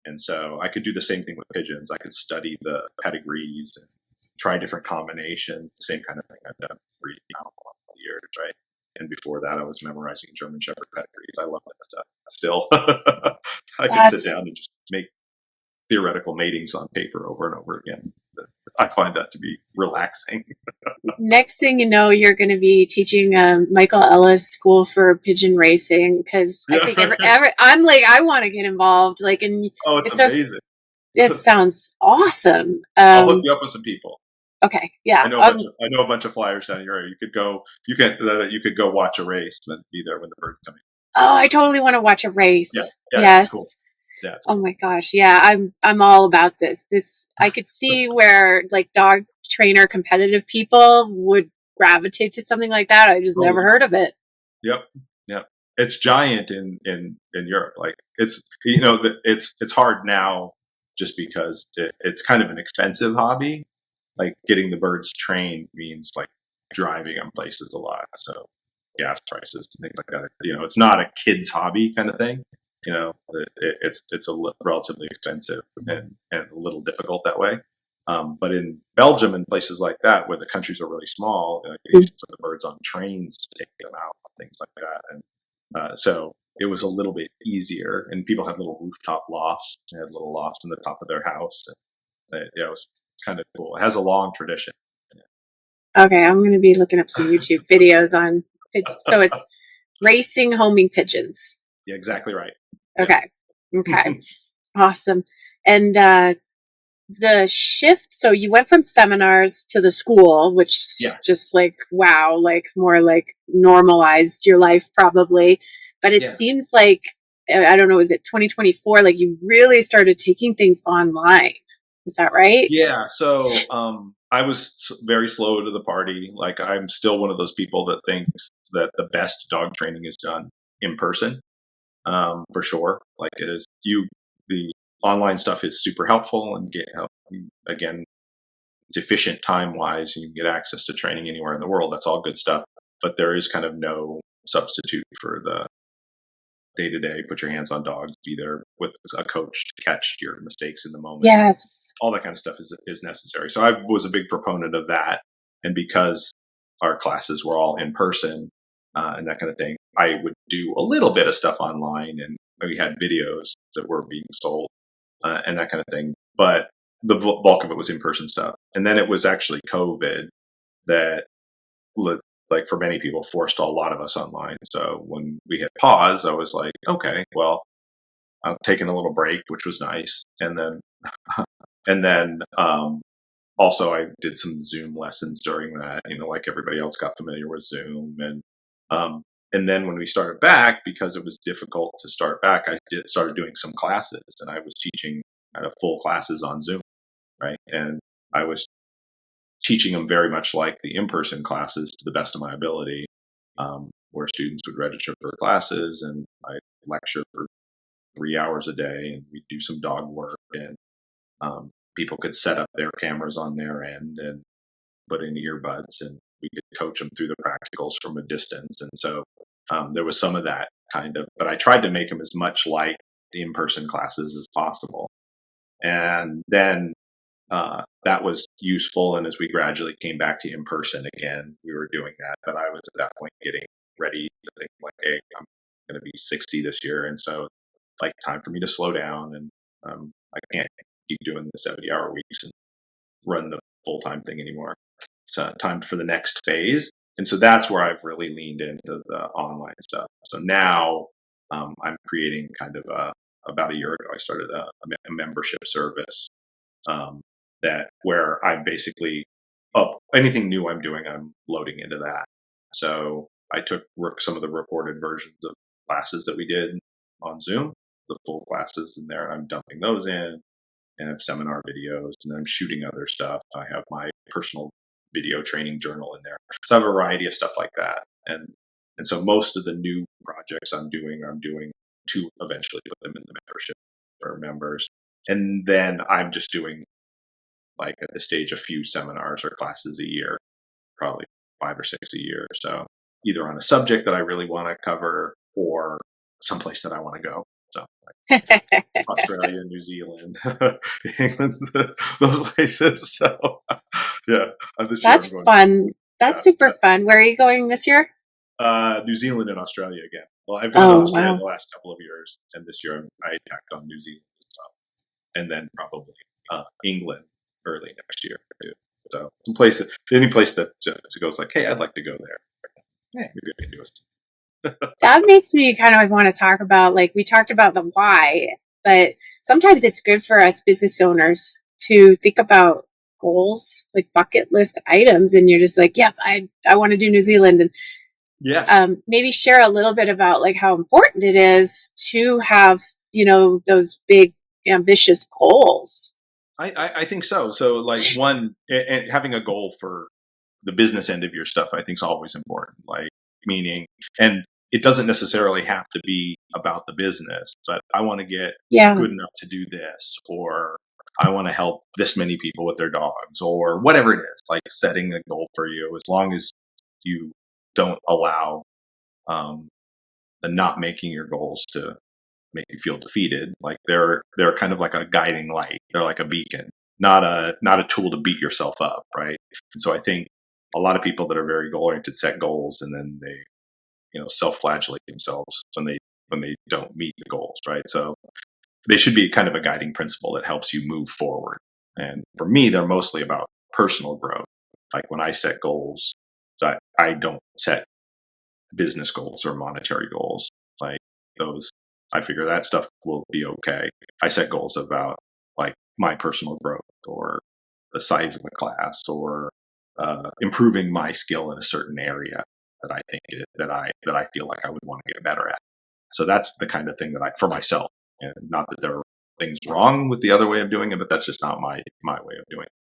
And so I could do the same thing with pigeons. I could study the pedigrees and try different combinations, the same kind of thing I've done breeding animals all the years, right? And before that, I was memorizing German Shepherd pedigrees. I love that stuff. Still, I could sit down and just make theoretical matings on paper over and over again. I find that to be relaxing. Next thing you know, you're going to be teaching Michael Ellis School for Pigeon Racing because I think I'm like, I want to get involved. Like, and it's amazing. It sounds awesome. I'll hook you up with some people. Okay, yeah. I know a bunch of flyers down here. You could go. You could go watch a race and be there when the birds come in. Oh, I totally want to watch a race. Yeah, yes. Cool. Yeah. Oh my gosh, yeah. I'm all about this. I could see where like dog trainer competitive people would gravitate to something like that. I just never heard of it. Yep. Yep. It's giant in Europe. Like it's hard now just because it's kind of an expensive hobby. Like getting the birds trained means like driving them places a lot. So gas prices and things like that. It's not a kid's hobby kind of thing. It's relatively expensive and a little difficult that way. But in Belgium and places like that, where the countries are really small, they used to put the birds on trains to take them out, things like that. And so it was a little bit easier. And people had little rooftop lofts. They had little lofts in the top of their house. And it was kind of cool. It has a long tradition. Okay, I'm going to be looking up some YouTube videos on. So it's racing homing pigeons. Yeah, exactly right. Okay. Yeah. Okay. Awesome. And the shift, so you went from seminars to the school, which just like, wow, like more like normalized your life probably. But it seems like, I don't know, is it 2024? Like you really started taking things online. Is that right? Yeah. So I was very slow to the party. Like I'm still one of those people that thinks that the best dog training is done in person, for sure. Like it is the online stuff is super helpful and again, it's efficient time wise. You can get access to training anywhere in the world. That's all good stuff. But there is kind of no substitute for the day to day, put your hands on dogs, be there with a coach to catch your mistakes in the moment. Yes. All that kind of stuff is necessary. So I was a big proponent of that. And because our classes were all in person and that kind of thing, I would do a little bit of stuff online, and we had videos that were being sold and that kind of thing. But the bulk of it was in person stuff. And then it was actually COVID that, like for many people, forced a lot of us online. So when we hit pause, I was like, okay, well, I'm taking a little break, which was nice. And then also I did some Zoom lessons during that, like everybody else got familiar with Zoom. And then when we started back, because it was difficult to start back, I started doing some classes, and I was teaching kind of full classes on Zoom, right? And I was teaching them very much like the in-person classes to the best of my ability, where students would register for classes and I lecture for 3 hours a day, and we'd do some dog work, and people could set up their cameras on their end and put in earbuds, and we could coach them through the practicals from a distance. And so there was some of that kind of, but I tried to make them as much like the in-person classes as possible. And then that was useful. And as we gradually came back to in person again, we were doing that. But I was at that point getting ready to think like, hey, I'm going to be 60 this year. And so like time for me to slow down. And I can't keep doing the 70-hour weeks and run the full-time thing anymore. It's time for the next phase. And so that's where I've really leaned into the online stuff. So now I'm creating kind of about a year ago, I started a membership service that where I'm basically anything new I'm doing, I'm loading into that. So I took some of the recorded versions of classes that we did on Zoom, the full classes in there. I'm dumping those in, and I have seminar videos, and then I'm shooting other stuff. I have my personal video training journal in there. So I have a variety of stuff like that. And so most of the new projects I'm doing to eventually put them in the membership for members. And then I'm just doing, like at this stage, a few seminars or classes a year, probably 5 or 6 a year. So either on a subject that I really want to cover or someplace that I want to go. So like Australia, New Zealand, England, those places. So yeah, That's fun. That's super fun. Where are you going this year? New Zealand and Australia again. Well, I've gone to Australia the last couple of years, and this year I tacked on New Zealand as well, and then probably England early next year. So any place that goes like, hey, I'd like to go there. Hey, maybe I can do it. That makes me kind of want to talk about, like, we talked about the why, but sometimes it's good for us business owners to think about goals, like bucket list items, and you're just like, yep, I want to do New Zealand. And yes, maybe share a little bit about like how important it is to have, those big ambitious goals. I think so. So like and having a goal for the business end of your stuff, I think is always important. Like meaning, and it doesn't necessarily have to be about the business, but I want to get good enough to do this, or I want to help this many people with their dogs, or whatever it is, like setting a goal for you, as long as you don't allow the not making your goals to make you feel defeated. Like they're kind of like a guiding light. They're like a beacon, not a tool to beat yourself up, right? And so I think a lot of people that are very goal oriented set goals, and then they, self-flagellate themselves when they don't meet the goals, right? So they should be kind of a guiding principle that helps you move forward. And for me, they're mostly about personal growth. Like when I set goals, I don't set business goals or monetary goals. Like those, I figure that stuff will be okay. I set goals about like my personal growth, or the size of a class, or improving my skill in a certain area that I feel like I would want to get better at. So that's the kind of thing that for myself, and not that there are things wrong with the other way of doing it, but that's just not my way of doing it.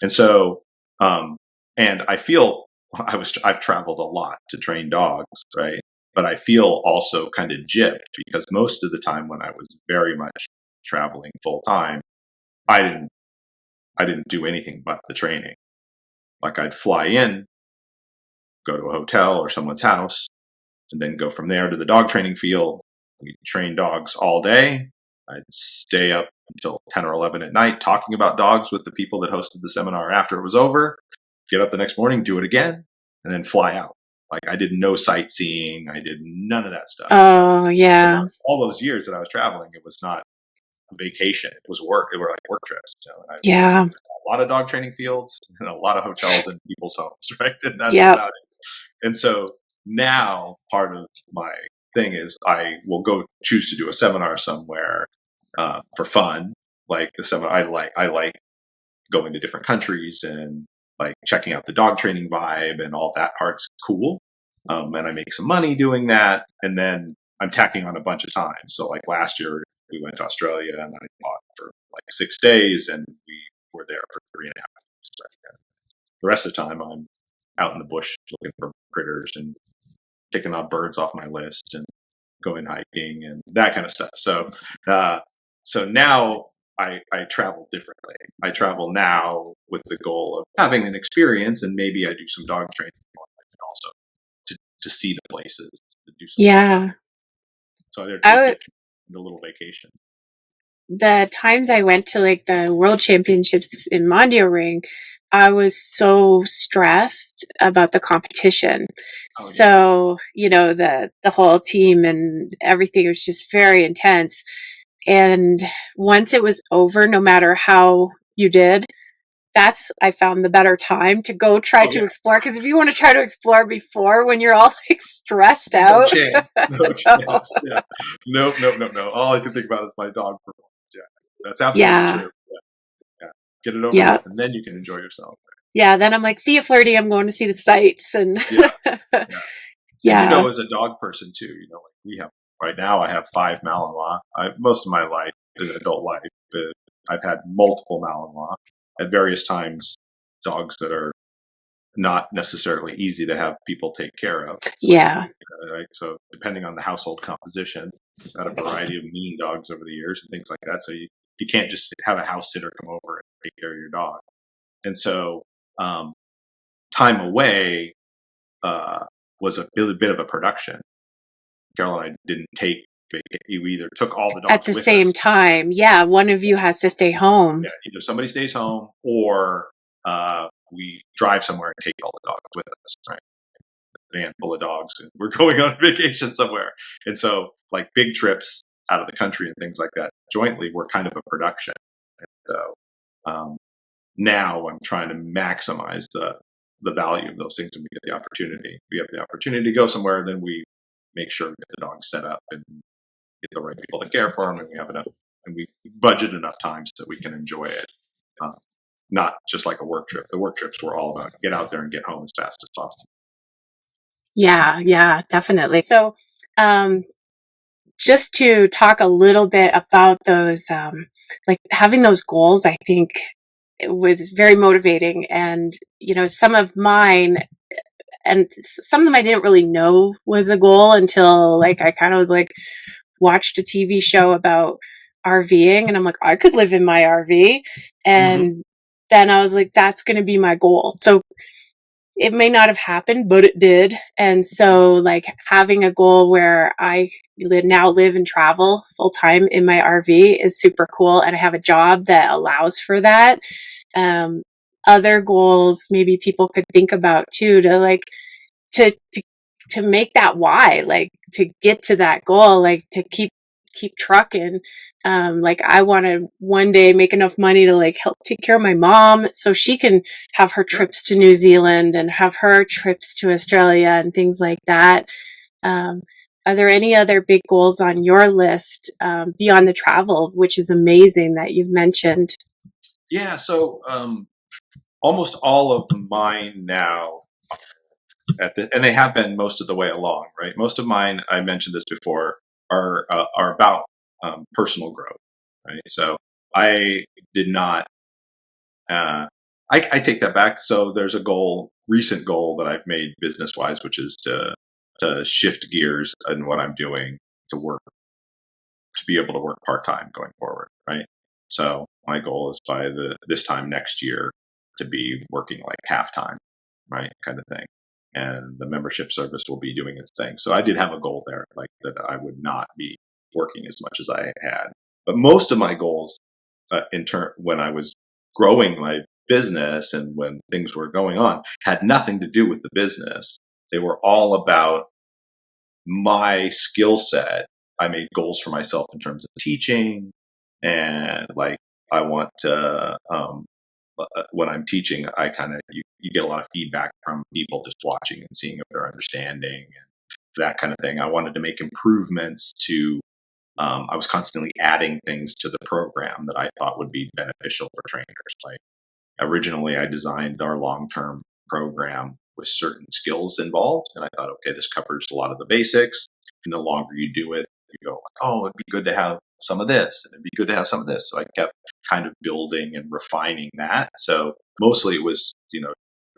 And so, and I feel I've traveled a lot to train dogs, right? But I feel also kind of gypped, because most of the time when I was very much traveling full time, I didn't do anything but the training. Like I'd fly in, go to a hotel or someone's house, and then go from there to the dog training field. We'd train dogs all day. I'd stay up until 10 or 11 at night talking about dogs with the people that hosted the seminar after it was over. Get up the next morning, do it again, and then fly out. Like I did no sightseeing. I did none of that stuff. Oh, yeah. All those years that I was traveling, it was not a vacation. It was work. It were like work trips. Yeah. A lot of dog training fields and a lot of hotels and people's homes, right? And that's about it. And so now part of my thing is I will go choose to do a seminar somewhere for fun. Like the seminar, I like going to different countries and like checking out the dog training vibe, and all that part's cool. And I make some money doing that, and then I'm tacking on a bunch of time. So like last year we went to Australia, and I taught for like 6 days, and we were there for 3.5 weeks. Right? The rest of the time I'm out in the bush looking for critters and taking out birds off my list and going hiking and that kind of stuff. So, so now I travel differently. I travel now with the goal of having an experience, and maybe I do some dog training, also to see the places, to do some. Yeah. So they're taking the little vacations. The times I went to like the World Championships in Mondio Ring, I was so stressed about the competition. Oh, yeah. So, the whole team and everything was just very intense. And once it was over, no matter how you did, I found the better time to go try to explore. Because if you want to try to explore before, when you're all like stressed out, no chance. Yeah. No. All I can think about is my dog performance. Yeah, that's absolutely true. Yeah. Get it over with, and then you can enjoy yourself. Yeah, then I'm like, see you, Flirty. I'm going to see the sights, and And as a dog person too, like we have right now. I have 5 Malinois. Most of my life, adult life, I've had multiple Malinois at various times. Dogs that are not necessarily easy to have people take care of. Yeah. Right. So depending on the household composition, we've got a variety of mean dogs over the years and things like that. So you can't just have a house sitter come over and take care of your dog. And so time away was a bit of a production. Carol and I didn't take. You either took all the dogs at the same time. Yeah, one of you has to stay home. Yeah, either somebody stays home, or we drive somewhere and take all the dogs with us. Right, a van full of dogs, and we're going on vacation somewhere. And so, like big trips out of the country and things like that, jointly, we're kind of a production. And so now I'm trying to maximize the value of those things when we get the opportunity. We have the opportunity to go somewhere, then we make sure we get the dogs set up and get the right people to care for them, and we have enough, and we budget enough time so we can enjoy it. Not just like a work trip. The work trips were all about get out there and get home as fast as possible. Yeah, definitely. So, just to talk a little bit about those, like having those goals, I think it was very motivating. And, some of mine and some of them I didn't really know was a goal until like I kind of was like watched a TV show about RVing, and I'm like, I could live in my RV. And then I was like, that's going to be my goal. So it may not have happened, but it did. And so like having a goal where I now live and travel full time in my RV is super cool. And I have a job that allows for that. Um, Other goals maybe people could think about too, to like, to make that why, like to get to that goal, like to keep trucking. Like I want to one day make enough money to like help take care of my mom so she can have her trips to New Zealand and have her trips to Australia and things like that. Um, are there any other big goals on your list beyond the travel, which is amazing that you've mentioned? Yeah. So almost all of mine now and they have been most of the way along, right? Most of mine, I mentioned this before, are about personal growth, right? So I did not. I take that back. So there's a recent goal that I've made business wise, which is to shift gears in what I'm doing to work to be able to work part time going forward, right? So my goal is by this time next year to be working like half time, right, kind of thing. And the membership service will be doing its thing. So I did have a goal there, like that I would not be working as much as I had. But most of my goals, when I was growing my business and when things were going on, had nothing to do with the business. They were all about my skill set. I made goals for myself in terms of teaching, and like I want to when I'm teaching, I kind of you get a lot of feedback from people just watching and seeing if they're understanding and that kind of thing. I wanted to make improvements to. I was constantly adding things to the program that I thought would be beneficial for trainers. Like originally, I designed our long-term program with certain skills involved, and I thought, okay, this covers a lot of the basics. And the longer you do it, you go, oh, it'd be good to have some of this, and it'd be good to have some of this. So I kept kind of building and refining that. So mostly it was,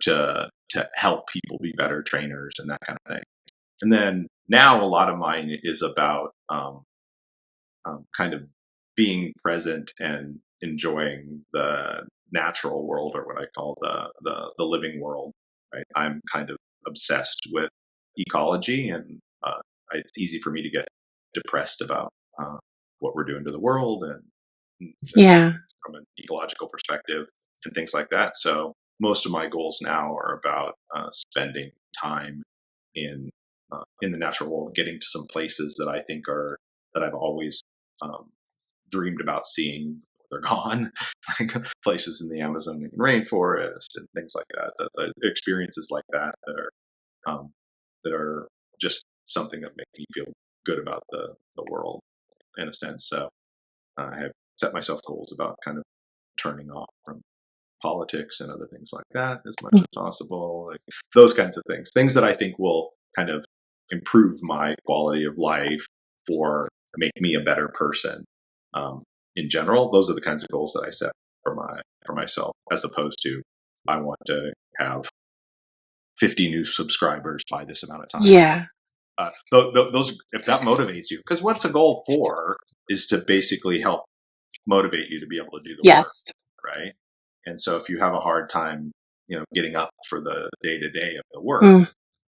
to help people be better trainers and that kind of thing. And then now a lot of mine is about kind of being present and enjoying the natural world, or what I call the living world. Right? I'm kind of obsessed with ecology, and it's easy for me to get depressed about what we're doing to the world and Yeah. from an ecological perspective and things like that. So most of my goals now are about spending time in the natural world, getting to some places that I think are that I've always um, dreamed about seeing. They're gone, like places in the Amazonian rainforest and things like that. The experiences like that are just something that make me feel good about the world in a sense. So I have set myself goals about kind of turning off from politics and other things like that as much as possible. Like those kinds of things that I think will kind of improve my quality of life or make me a better person. In general, those are the kinds of goals that I set for myself, as opposed to I want to have 50 new subscribers by this amount of time. Yeah. Those, if that motivates you, because what's a goal for is to basically help motivate you to be able to do the work, Yes. right? And so if you have a hard time, getting up for the day to day of the work,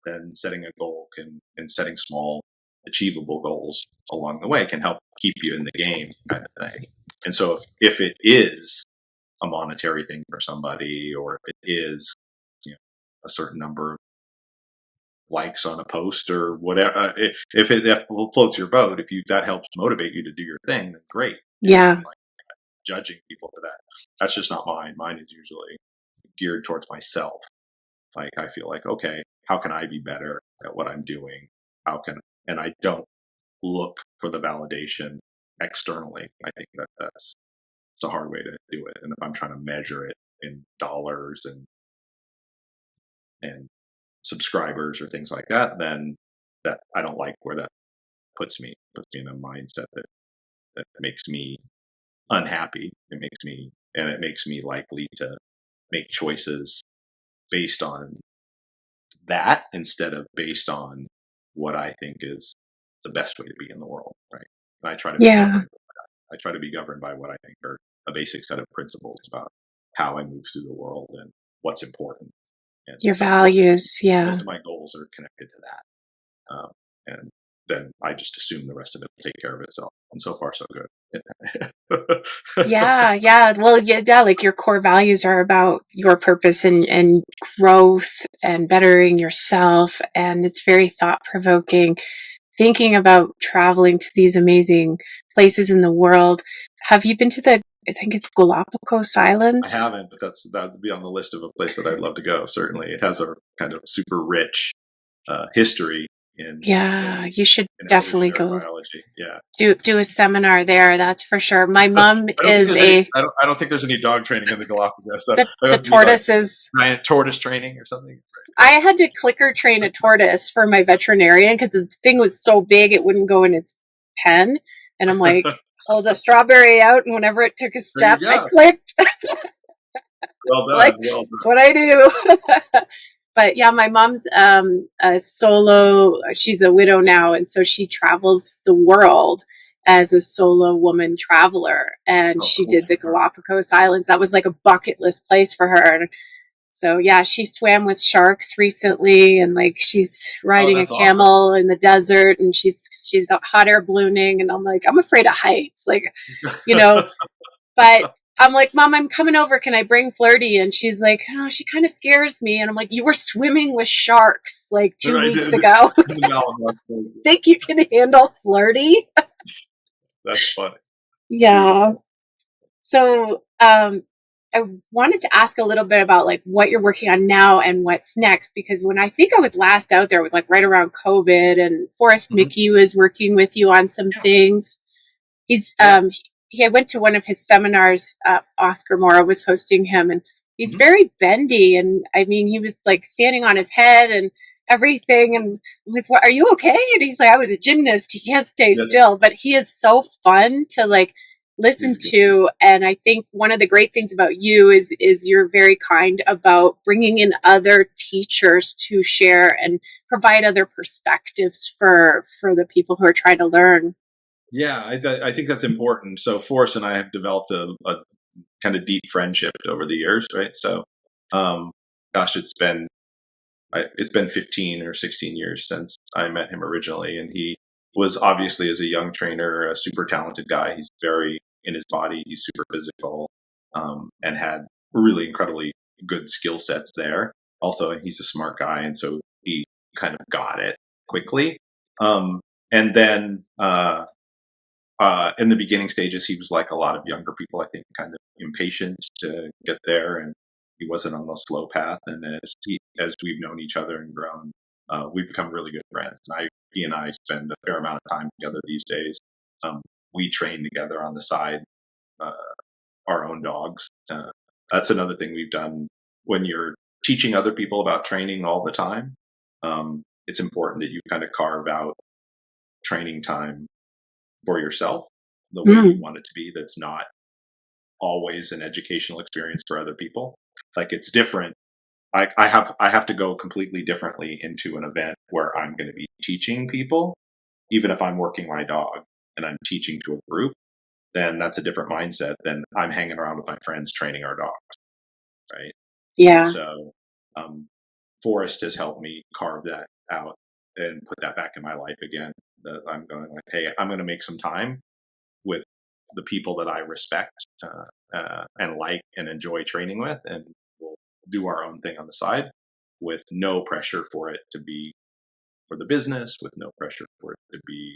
then setting a goal and setting small, achievable goals along the way can help keep you in the game, kind of thing. And so if it is a monetary thing for somebody, or if it is, a certain number of likes on a post or whatever, if it floats your boat, if that helps motivate you to do your thing, then great. Yeah. Like, judging people for that. That's just not mine. Mine is usually geared towards myself. Like I feel like, okay, how can I be better at what I'm doing? And I don't look for the validation externally. I think that's it's a hard way to do it. And if I'm trying to measure it in dollars and subscribers or things like that, then that I don't like where that puts me in a mindset that makes me unhappy. It makes me likely to make choices based on that instead of based on what I think is the best way to be in the world, right? And I try to be Yeah. governed. I try to be governed by what I think are a basic set of principles about how I move through the world and what's important. And Your so values. Yeah. most of my goals are connected to that. And then I just assume the rest of it will take care of itself. And so far, so good. Yeah, yeah. Well, yeah, like your core values are about your purpose and growth and bettering yourself. And it's very thought provoking thinking about traveling to these amazing places in the world. Have you been to I think it's Galapagos I Islands? haven't, but that would be on the list of a place that I'd love to go. Certainly, it has a kind of super rich history Yeah, you should in definitely evolutionary go biology. Yeah, do a seminar there. That's for sure. My mom I don't think is there's any. I don't think there's any dog training in the Galapagos. So I the have to be like tortoises. giant tortoise training or something. I had to clicker train a tortoise for my veterinarian because the thing was so big it wouldn't go in its pen. And I'm like, hold a strawberry out, and whenever it took a There you step, I go. clicked. Well Like, done. Well it's done. what I do. But yeah, my mom's a solo. She's a widow now, and so she travels the world as a solo woman traveler. And Oh, she cool did the for her. Galapagos Islands. That was like a bucket list place for her. And so yeah, she swam with sharks recently, and like she's Oh, riding a that's awesome. camel in the desert, and she's hot air ballooning. And I'm like, I'm afraid of heights, like you know. But I'm like, Mom, I'm coming over. Can I bring Flirty? And she's like, oh, she kind of scares me. And I'm like, you were swimming with sharks like two Right, weeks ago. the Malamute. Think you can handle Flirty? That's funny. Yeah. So I wanted to ask a little bit about like what you're working on now and what's next, because when I think I was last out there, it was like right around COVID, and Forrest Hmm. Mickey was working with you on some Yeah. things. He's Yeah. I went to one of his seminars. Oscar Mora was hosting him, and he's Hmm. very bendy. And I mean, he was like standing on his head and everything. And I'm like, "What? Are you okay?" And he's like, "I was a gymnast. He can't stay Yes, still." But he is so fun to like listen he's a good. to. And I think one of the great things about you is you're very kind about bringing in other teachers to share and provide other perspectives for the people who are trying to learn. Yeah, I think that's important. So Forrest and I have developed a kind of deep friendship over the years, right? So, um, gosh, it's been 15 or 16 years since I met him originally, and he was obviously as a young trainer a super talented guy. He's very in his body. He's super physical, and had really incredibly good skill sets there. Also, he's a smart guy, and so he kind of got it quickly. And then in the beginning stages, he was like a lot of younger people, I think, kind of impatient to get there, and he wasn't on the slow path. And as we've known each other and grown, we've become really good friends. And he and I spend a fair amount of time together these days. We train together on the side, uh, our own dogs. That's another thing we've done when you're teaching other people about training all the time. It's important that you kind of carve out training time for yourself the way you Mm. want it to be. That's not always an educational experience for other people. Like it's different. I have to go completely differently into an event where I'm going to be teaching people, even if I'm working my dog and I'm teaching to a group. Then that's a different mindset than I'm hanging around with my friends training our dogs, right? And Yeah. so, um, Forrest has helped me carve that out and put that back in my life again. That I'm going like, hey, I'm going to make some time with the people that I respect and like and enjoy training with, and we'll do our own thing on the side with no pressure for it to be for the business, with no pressure for it to be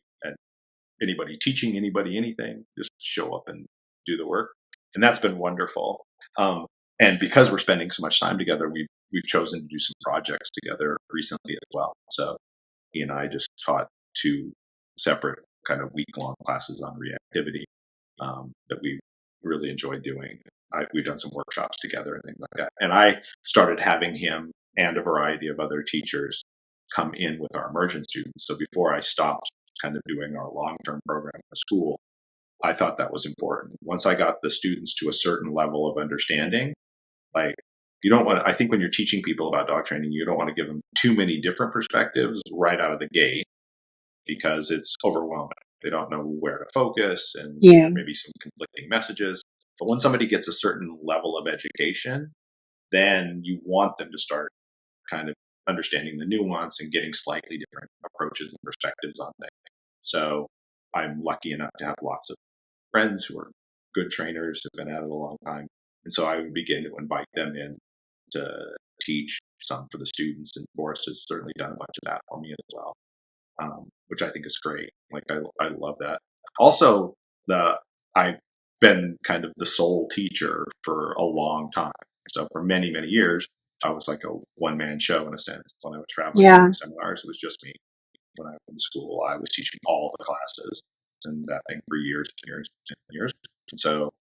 anybody teaching anybody anything. Just show up and do the work, and that's been wonderful. And because we're spending so much time together, we've chosen to do some projects together recently as well. So he and I just taught two separate kind of week-long classes on reactivity that we really enjoyed doing. We've done some workshops together and things like that. And I started having him and a variety of other teachers come in with our immersion students. So before I stopped kind of doing our long-term program at the school, I thought that was important. Once I got the students to a certain level of understanding, like you don't want to, I think when you're teaching people about dog training, you don't want to give them too many different perspectives right out of the gate because it's overwhelming. They don't know where to focus and Yeah. maybe some conflicting messages. But when somebody gets a certain level of education, then you want them to start kind of understanding the nuance and getting slightly different approaches and perspectives on things. So I'm lucky enough to have lots of friends who are good trainers, have been at it a long time. And so I would begin to invite them in to teach some for the students. And Boris has certainly done a bunch of that for me as well, which I think is great. Like, I love that. Also, I've been kind of the sole teacher for a long time. So for many, many years, I was like a one-man show in a sense. When I was traveling Yeah. to seminars, it was just me. When I was in school, I was teaching all the classes and that thing for years and years and years. And so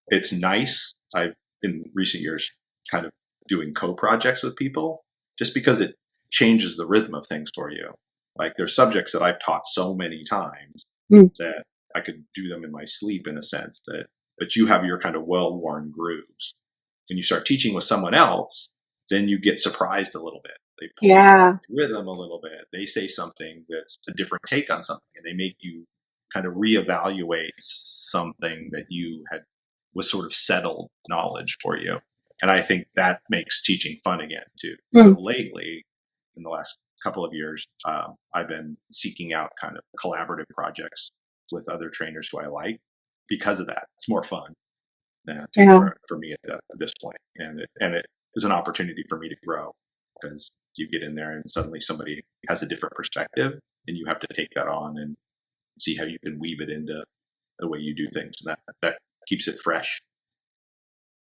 it's nice. I've in recent years kind of doing co-projects with people just because it changes the rhythm of things for you. Like there's subjects that I've taught so many times that I could do them in my sleep in a sense but you have your kind of well-worn grooves. When you start teaching with someone else, then you get surprised a little bit. They pull you off the rhythm a little bit. They say something that's a different take on something, and they make you kind of reevaluate something that you had was sort of settled knowledge for you. And I think that makes teaching fun again too. So lately, in the last couple of years, I've been seeking out kind of collaborative projects with other trainers who I like because of that. It's more fun for me at this point. And it is an opportunity for me to grow because you get in there and suddenly somebody has a different perspective and you have to take that on and see how you can weave it into the way you do things. And that keeps it fresh.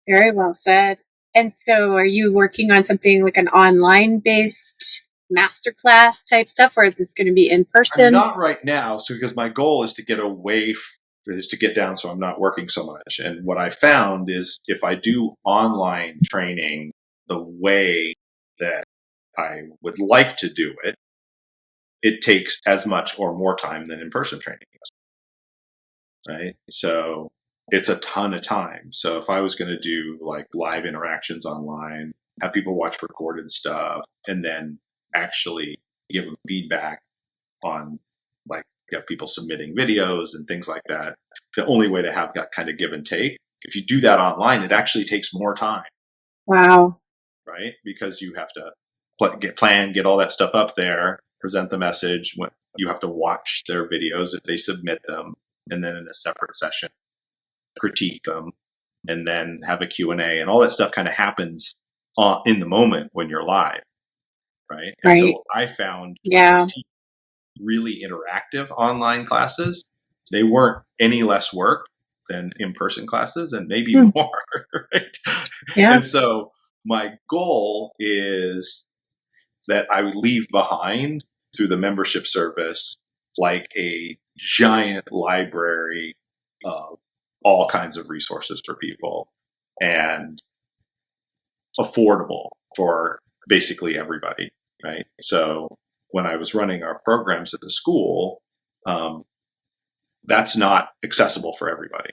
Very well said. And so are you working on something like an online based masterclass type stuff, or is this going to be in person? I'm not right now. So because my goal is to get away is to get down so I'm not working so much. And what I found is if I do online training the way that I would like to do it, it takes as much or more time than in-person training does. Right? So it's a ton of time. So if I was going to do like live interactions online, have people watch recorded stuff, and then actually give them feedback on like get people submitting videos and things like that. The only way to have that kind of give and take, if you do that online, it actually takes more time. Wow. Right? Because you have to get all that stuff up there, present the message. You have to watch their videos if they submit them, and then in a separate session, critique them, and then have a Q&A, and all that stuff kind of happens in the moment when you're live. Right? And so I found when I was teaching really interactive online classes, they weren't any less work than in-person classes and maybe more. Right? Yeah. And so my goal is that I would leave behind through the membership service like a giant library of all kinds of resources for people and affordable for basically everybody, right? So when I was running our programs at the school, that's not accessible for everybody.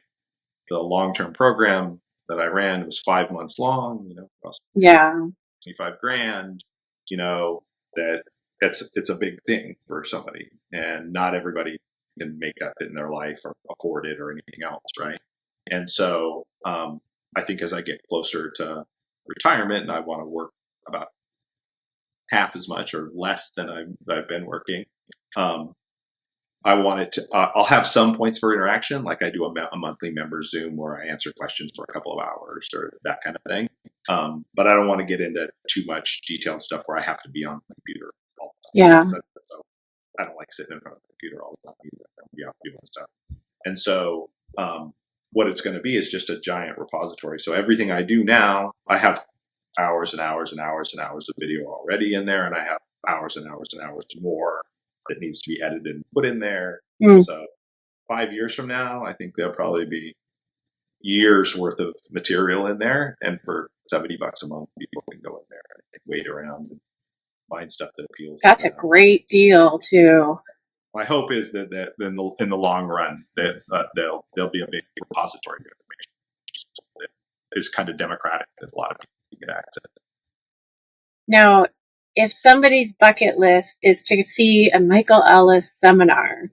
The long-term program that I ran was 5 months long, cost $25,000, that it's a big thing for somebody, and not everybody can make that fit in their life or afford it or anything else, right? And so I think as I get closer to retirement and I want to work about half as much or less than I've been working, I want it to, I'll have some points for interaction, like I do a monthly member Zoom where I answer questions for a couple of hours or that kind of thing. But I don't want to get into too much detailed stuff where I have to be on the computer all the time. So I don't like sitting in front of the computer all the time either. I'll be out doing stuff. And so what it's going to be is just a giant repository. So everything I do now, I have hours and hours and hours and hours of video already in there, and I have hours and hours and hours more that needs to be edited and put in there. So 5 years from now, I think there'll probably be years worth of material in there. And for $70 a month, people can go in there and wait around and find stuff that appeals. That's a great deal too. My hope is that in the long run, that there'll be a big repository of information that is kind of democratic that a lot of people you get access. Now, if somebody's bucket list is to see a Michael Ellis seminar,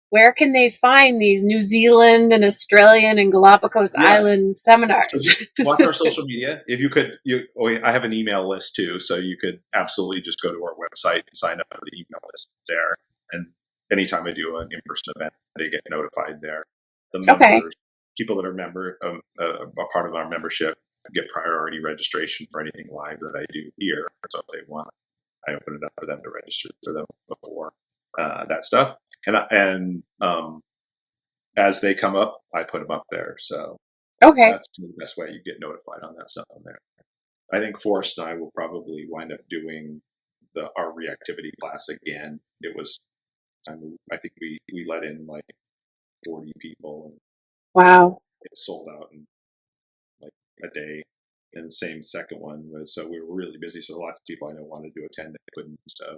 where can they find these New Zealand and Australian and Galapagos Yes. Island So seminars? just watch our social media. If you could, I have an email list too, so you could absolutely just go to our website and sign up for the email list there. And anytime I do an in-person event, they get notified there. The Okay. members, people that are a part of our membership, get priority registration for anything live that I do here. So if they want, I open it up for them to register for them before that stuff. And as they come up, I put them up there. So Okay. that's the best way you get notified on that stuff on there. I think Forrest and I will probably wind up doing our reactivity class again. I think we let in like 40 people, and Wow. it sold out in like a day. And the same second one was, so we were really busy. So lots of people I know wanted to attend that couldn't. So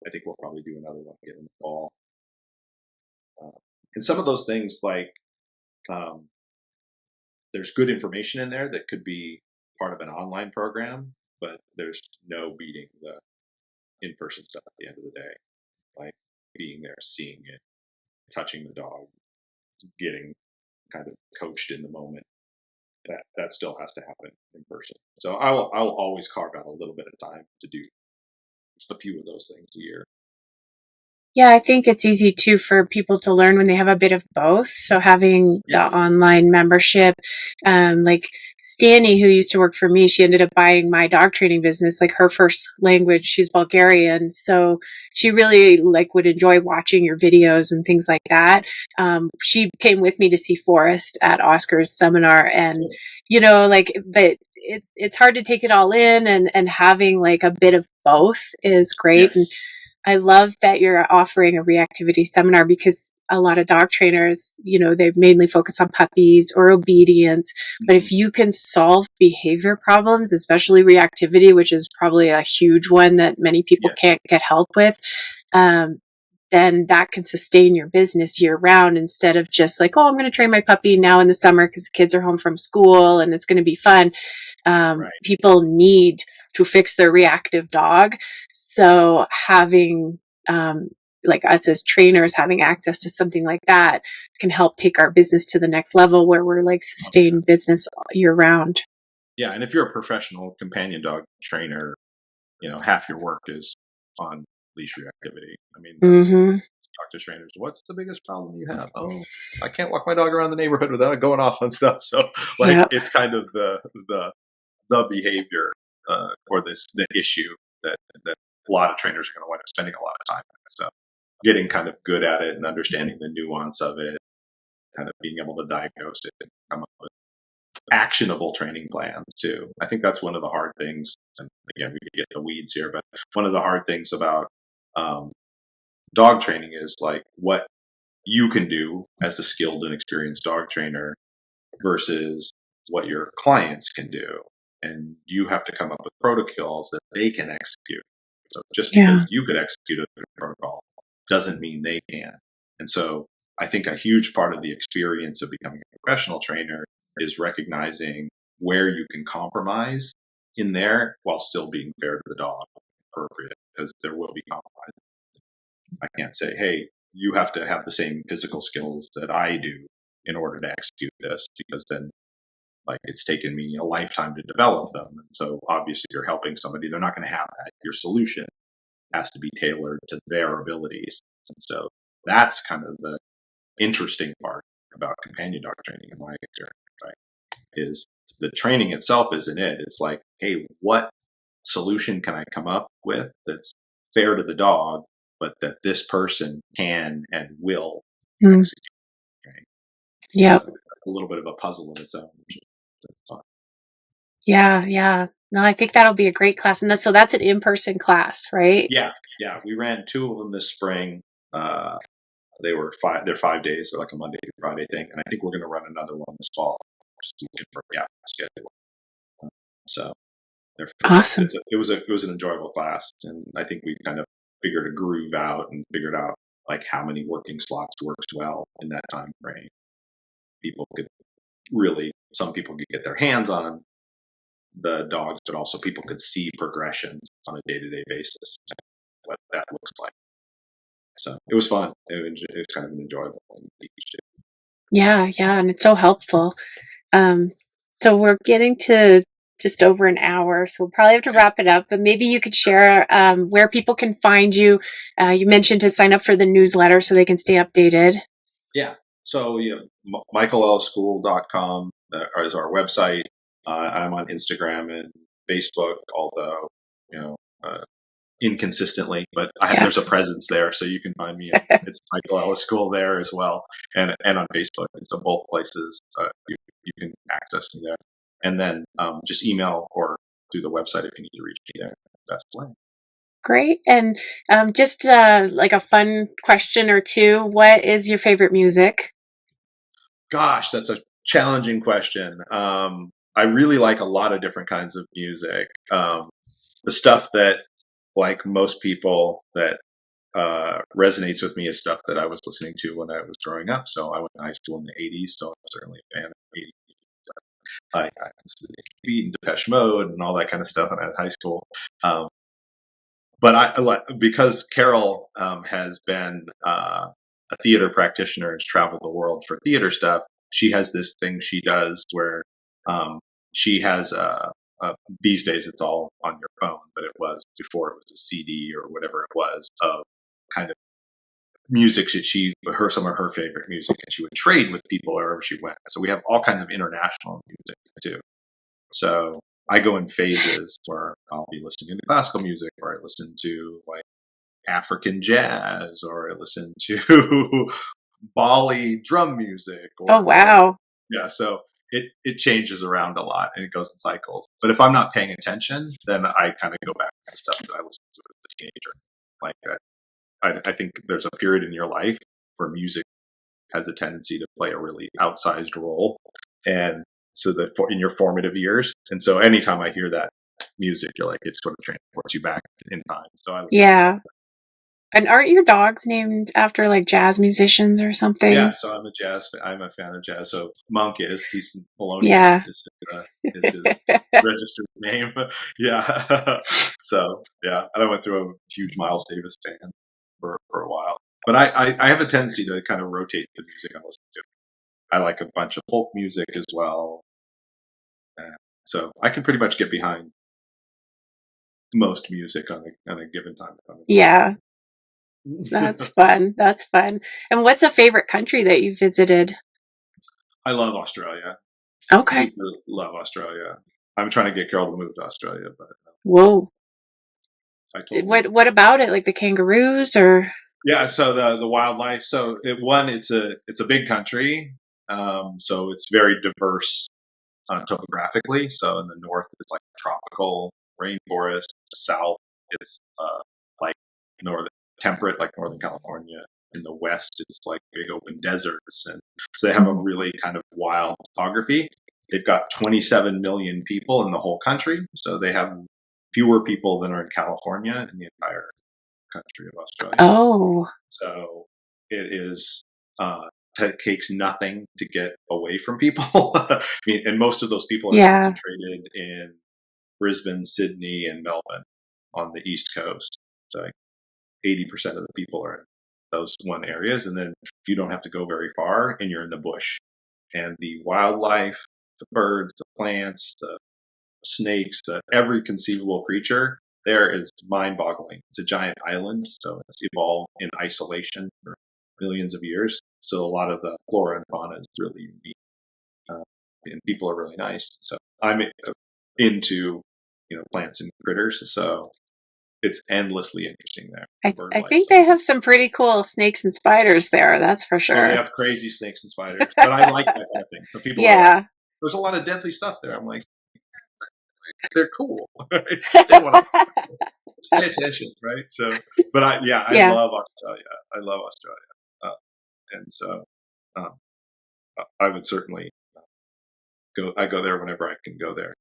I think we'll probably do another one again in the fall. And some of those things like, there's good information in there that could be part of an online program, but there's no beating the in-person stuff at the end of the day. Like being there, seeing it, touching the dog, getting kind of coached in the moment. That still has to happen in person. So I'll always carve out a little bit of time to do a few of those things a year. Yeah, I think it's easy too for people to learn when they have a bit of both. So having the Yes. online membership, like Stanny, who used to work for me, she ended up buying my dog training business. Like her first language, she's Bulgarian, so she really like would enjoy watching your videos and things like that. She came with me to see Forrest at Oscar's seminar, and but it's hard to take it all in, and having like a bit of both is great. And Yes. I love that you're offering a reactivity seminar, because a lot of dog trainers, they mainly focus on puppies or obedience. But if you can solve behavior problems, especially reactivity, which is probably a huge one that many people can't get help with, then that can sustain your business year round, instead of just like, oh, I'm going to train my puppy now in the summer because the kids are home from school and it's going to be fun. Right. People need to fix their reactive dog. So having, like us as trainers, having access to something like that can help take our business to the next level, where we're like sustained business year round. Yeah. And if you're a professional companion dog trainer, half your work is on leash reactivity. I mean, that's talk to trainers. What's the biggest problem you have? Oh, I can't walk my dog around the neighborhood without it going off on stuff. So it's kind of the behavior or the issue that a lot of trainers are going to wind up spending a lot of time on. So getting kind of good at it and understanding the nuance of it, kind of being able to diagnose it and come up with actionable training plans too. I think that's one of the hard things. And again, we could get the weeds here, but one of the hard things about dog training is like what you can do as a skilled and experienced dog trainer versus what your clients can do. And you have to come up with protocols that they can execute. So just because you could execute a protocol doesn't mean they can. And so I think a huge part of the experience of becoming a professional trainer is recognizing where you can compromise in there while still being fair to the dog, appropriate, because there will be compromise. I can't say, hey, you have to have the same physical skills that I do in order to execute this, because then like it's taken me a lifetime to develop them. And so obviously you're helping somebody, they're not going to have that. Your solution has to be tailored to their abilities. And so that's kind of the interesting part about companion dog training in my experience, right? Is the training itself isn't it. It's like, hey, what solution can I come up with that's fair to the dog, but that this person can and will execute? Right? Yep. So a little bit of a puzzle of its own, which is fun. Yeah. No, I think that'll be a great class. And so that's an in-person class, right? Yeah. We ran 2 of them this spring. They're 5 days. They're like a Monday to Friday thing. And I think we're going to run another one this fall. Just looking for a gap schedule. So Awesome. it was an enjoyable class. And I think we kind of figured a groove out and figured out like how many working slots works well in that time frame. Some people could get their hands on the dogs, but also people could see progressions on a day-to-day basis, what that looks like. So it was fun. It was kind of an enjoyable thing to teach too. Yeah, yeah, and it's so helpful. Um, so we're getting to just over an hour, so we'll probably have to wrap it up. But maybe you could share where people can find you. You mentioned to sign up for the newsletter so they can stay updated. Yeah. So michaelellisschool.com is our website. I'm on Instagram and Facebook, although inconsistently, but there's a presence there, so you can find me. It's Michael Ellis School there as well, and on Facebook. And so both places you can access me there, and then just email or through the website if you need to reach me there. That's the way. Great. And just like a fun question or two, what is your favorite music? Gosh, that's a challenging question. I really like a lot of different kinds of music. The stuff that, like most people, that resonates with me is stuff that I was listening to when I was growing up. So I went to high school in the 80s, so I'm certainly a fan of the 80s. I listened to Beat and Depeche Mode and all that kind of stuff when I was in high school. But because Carol has been a theater practitioner, has traveled the world for theater stuff. She has this thing she does where she has these days it's all on your phone, but it was before it was a CD or whatever it was of kind of music that some of her favorite music, and she would trade with people wherever she went. So we have all kinds of international music too. So I go in phases where I'll be listening to classical music, or I listen to like African jazz, or I listen to Bali drum music. Oh, wow. Yeah, so it changes around a lot and it goes in cycles. But if I'm not paying attention, then I kind of go back to stuff that I listened to as a teenager. Like I think there's a period in your life where music has a tendency to play a really outsized role, and so in your formative years. And so anytime I hear that music, you're like, it sort of transports you back in time. So I listen to that. And aren't your dogs named after like jazz musicians or something? Yeah, so I'm a fan of jazz. So he's Polonius Yeah. is his registered name. Yeah. So yeah, and I went through a huge Miles Davis fan for a while. But I have a tendency to kind of rotate the music I listen to. I like a bunch of folk music as well. So I can pretty much get behind most music on a given time. Yeah. That's fun. That's fun. And what's a favorite country that you visited? I love Australia. Okay. Super love Australia. I'm trying to get Carol to move to Australia, but whoa. What about it? Like the kangaroos or? Yeah, so the wildlife. So it's a big country, so it's very diverse topographically. So in the north, it's like tropical rainforest. The south, it's like northern temperate, like Northern California. In the west, it's like big open deserts, and so they have a really kind of wild topography. They've got 27 million people in the whole country, so they have fewer people than are in California in the entire country of Australia. Oh, so it is. Takes nothing to get away from people. I mean, and most of those people are concentrated in Brisbane, Sydney, and Melbourne on the East Coast. So like 80% of the people are in those one areas, and then you don't have to go very far, and you're in the bush. And the wildlife, the birds, the plants, the snakes, every conceivable creature there is mind-boggling. It's a giant island, so it's evolved in isolation for millions of years. So a lot of the flora and fauna is really unique, and people are really nice. So I'm into plants and critters, so it's endlessly interesting there. I think they have some pretty cool snakes and spiders there. That's for sure. Oh, they have crazy snakes and spiders, but I like that kind of thing. So people are like, there's a lot of deadly stuff there. I'm like, they're cool. They want to pay attention, right? So, but I love Australia. I love Australia, and so I would certainly go. I go there whenever I can go there.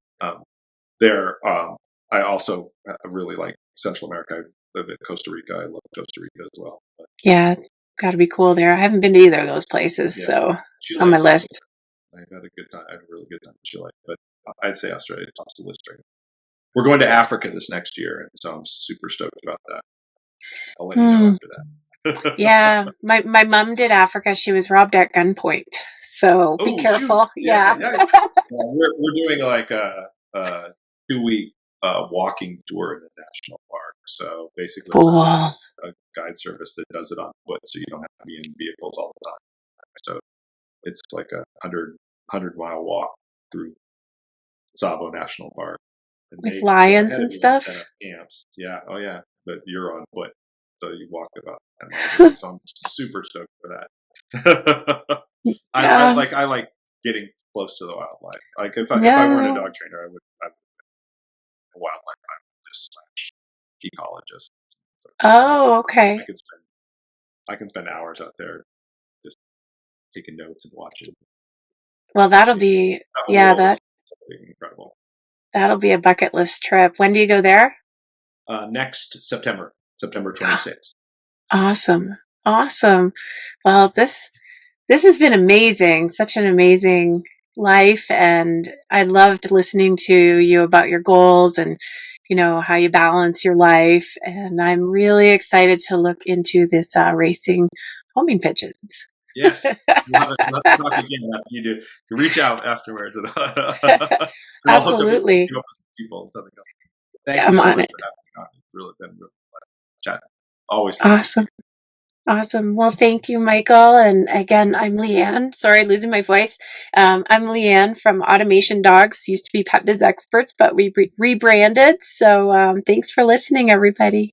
I also really like Central America. I live in Costa Rica. I love Costa Rica as well. But, yeah, it's got to be cool there. I haven't been to either of those places, so on my list. I've had a good time. I had a really good time in Chile, but I'd say Australia tops the list right now. We're going to Africa this next year, and so I'm super stoked about that. I'll let you know after that. Yeah, my mom did Africa. She was robbed at gunpoint, so be careful. Shoot. Yeah. We're doing like a 2-week walking tour in the national park. So basically, cool. a guide service that does it on foot, so you don't have to be in vehicles all the time. So it's like a 100-mile walk through Tsavo National Park. And With lions and stuff. Set up camps. Yeah. Oh yeah. But you're on foot, so you walk about 10 miles. So I'm super stoked for that. I like getting close to the wildlife. Like if I weren't a dog trainer, I would be a wildlife biologist / ecologist. So okay. I can spend hours out there just taking notes and watching. Well, that'll be incredible. That'll be a bucket list trip. When do you go there? Next September 26th. Awesome. Well, this has been amazing. Such an amazing life, and I loved listening to you about your goals and how you balance your life. And I'm really excited to look into this racing homing pigeons. Yes, let's talk again after you do. You reach out afterwards. Absolutely. Thank you so much for having me on. It's really been chat. Always awesome. Well, thank you, Michael. And again, I'm Lianne. Sorry, losing my voice. I'm Lianne from Automation Dogs. Used to be Pet Biz Experts, but we rebranded. So thanks for listening, everybody.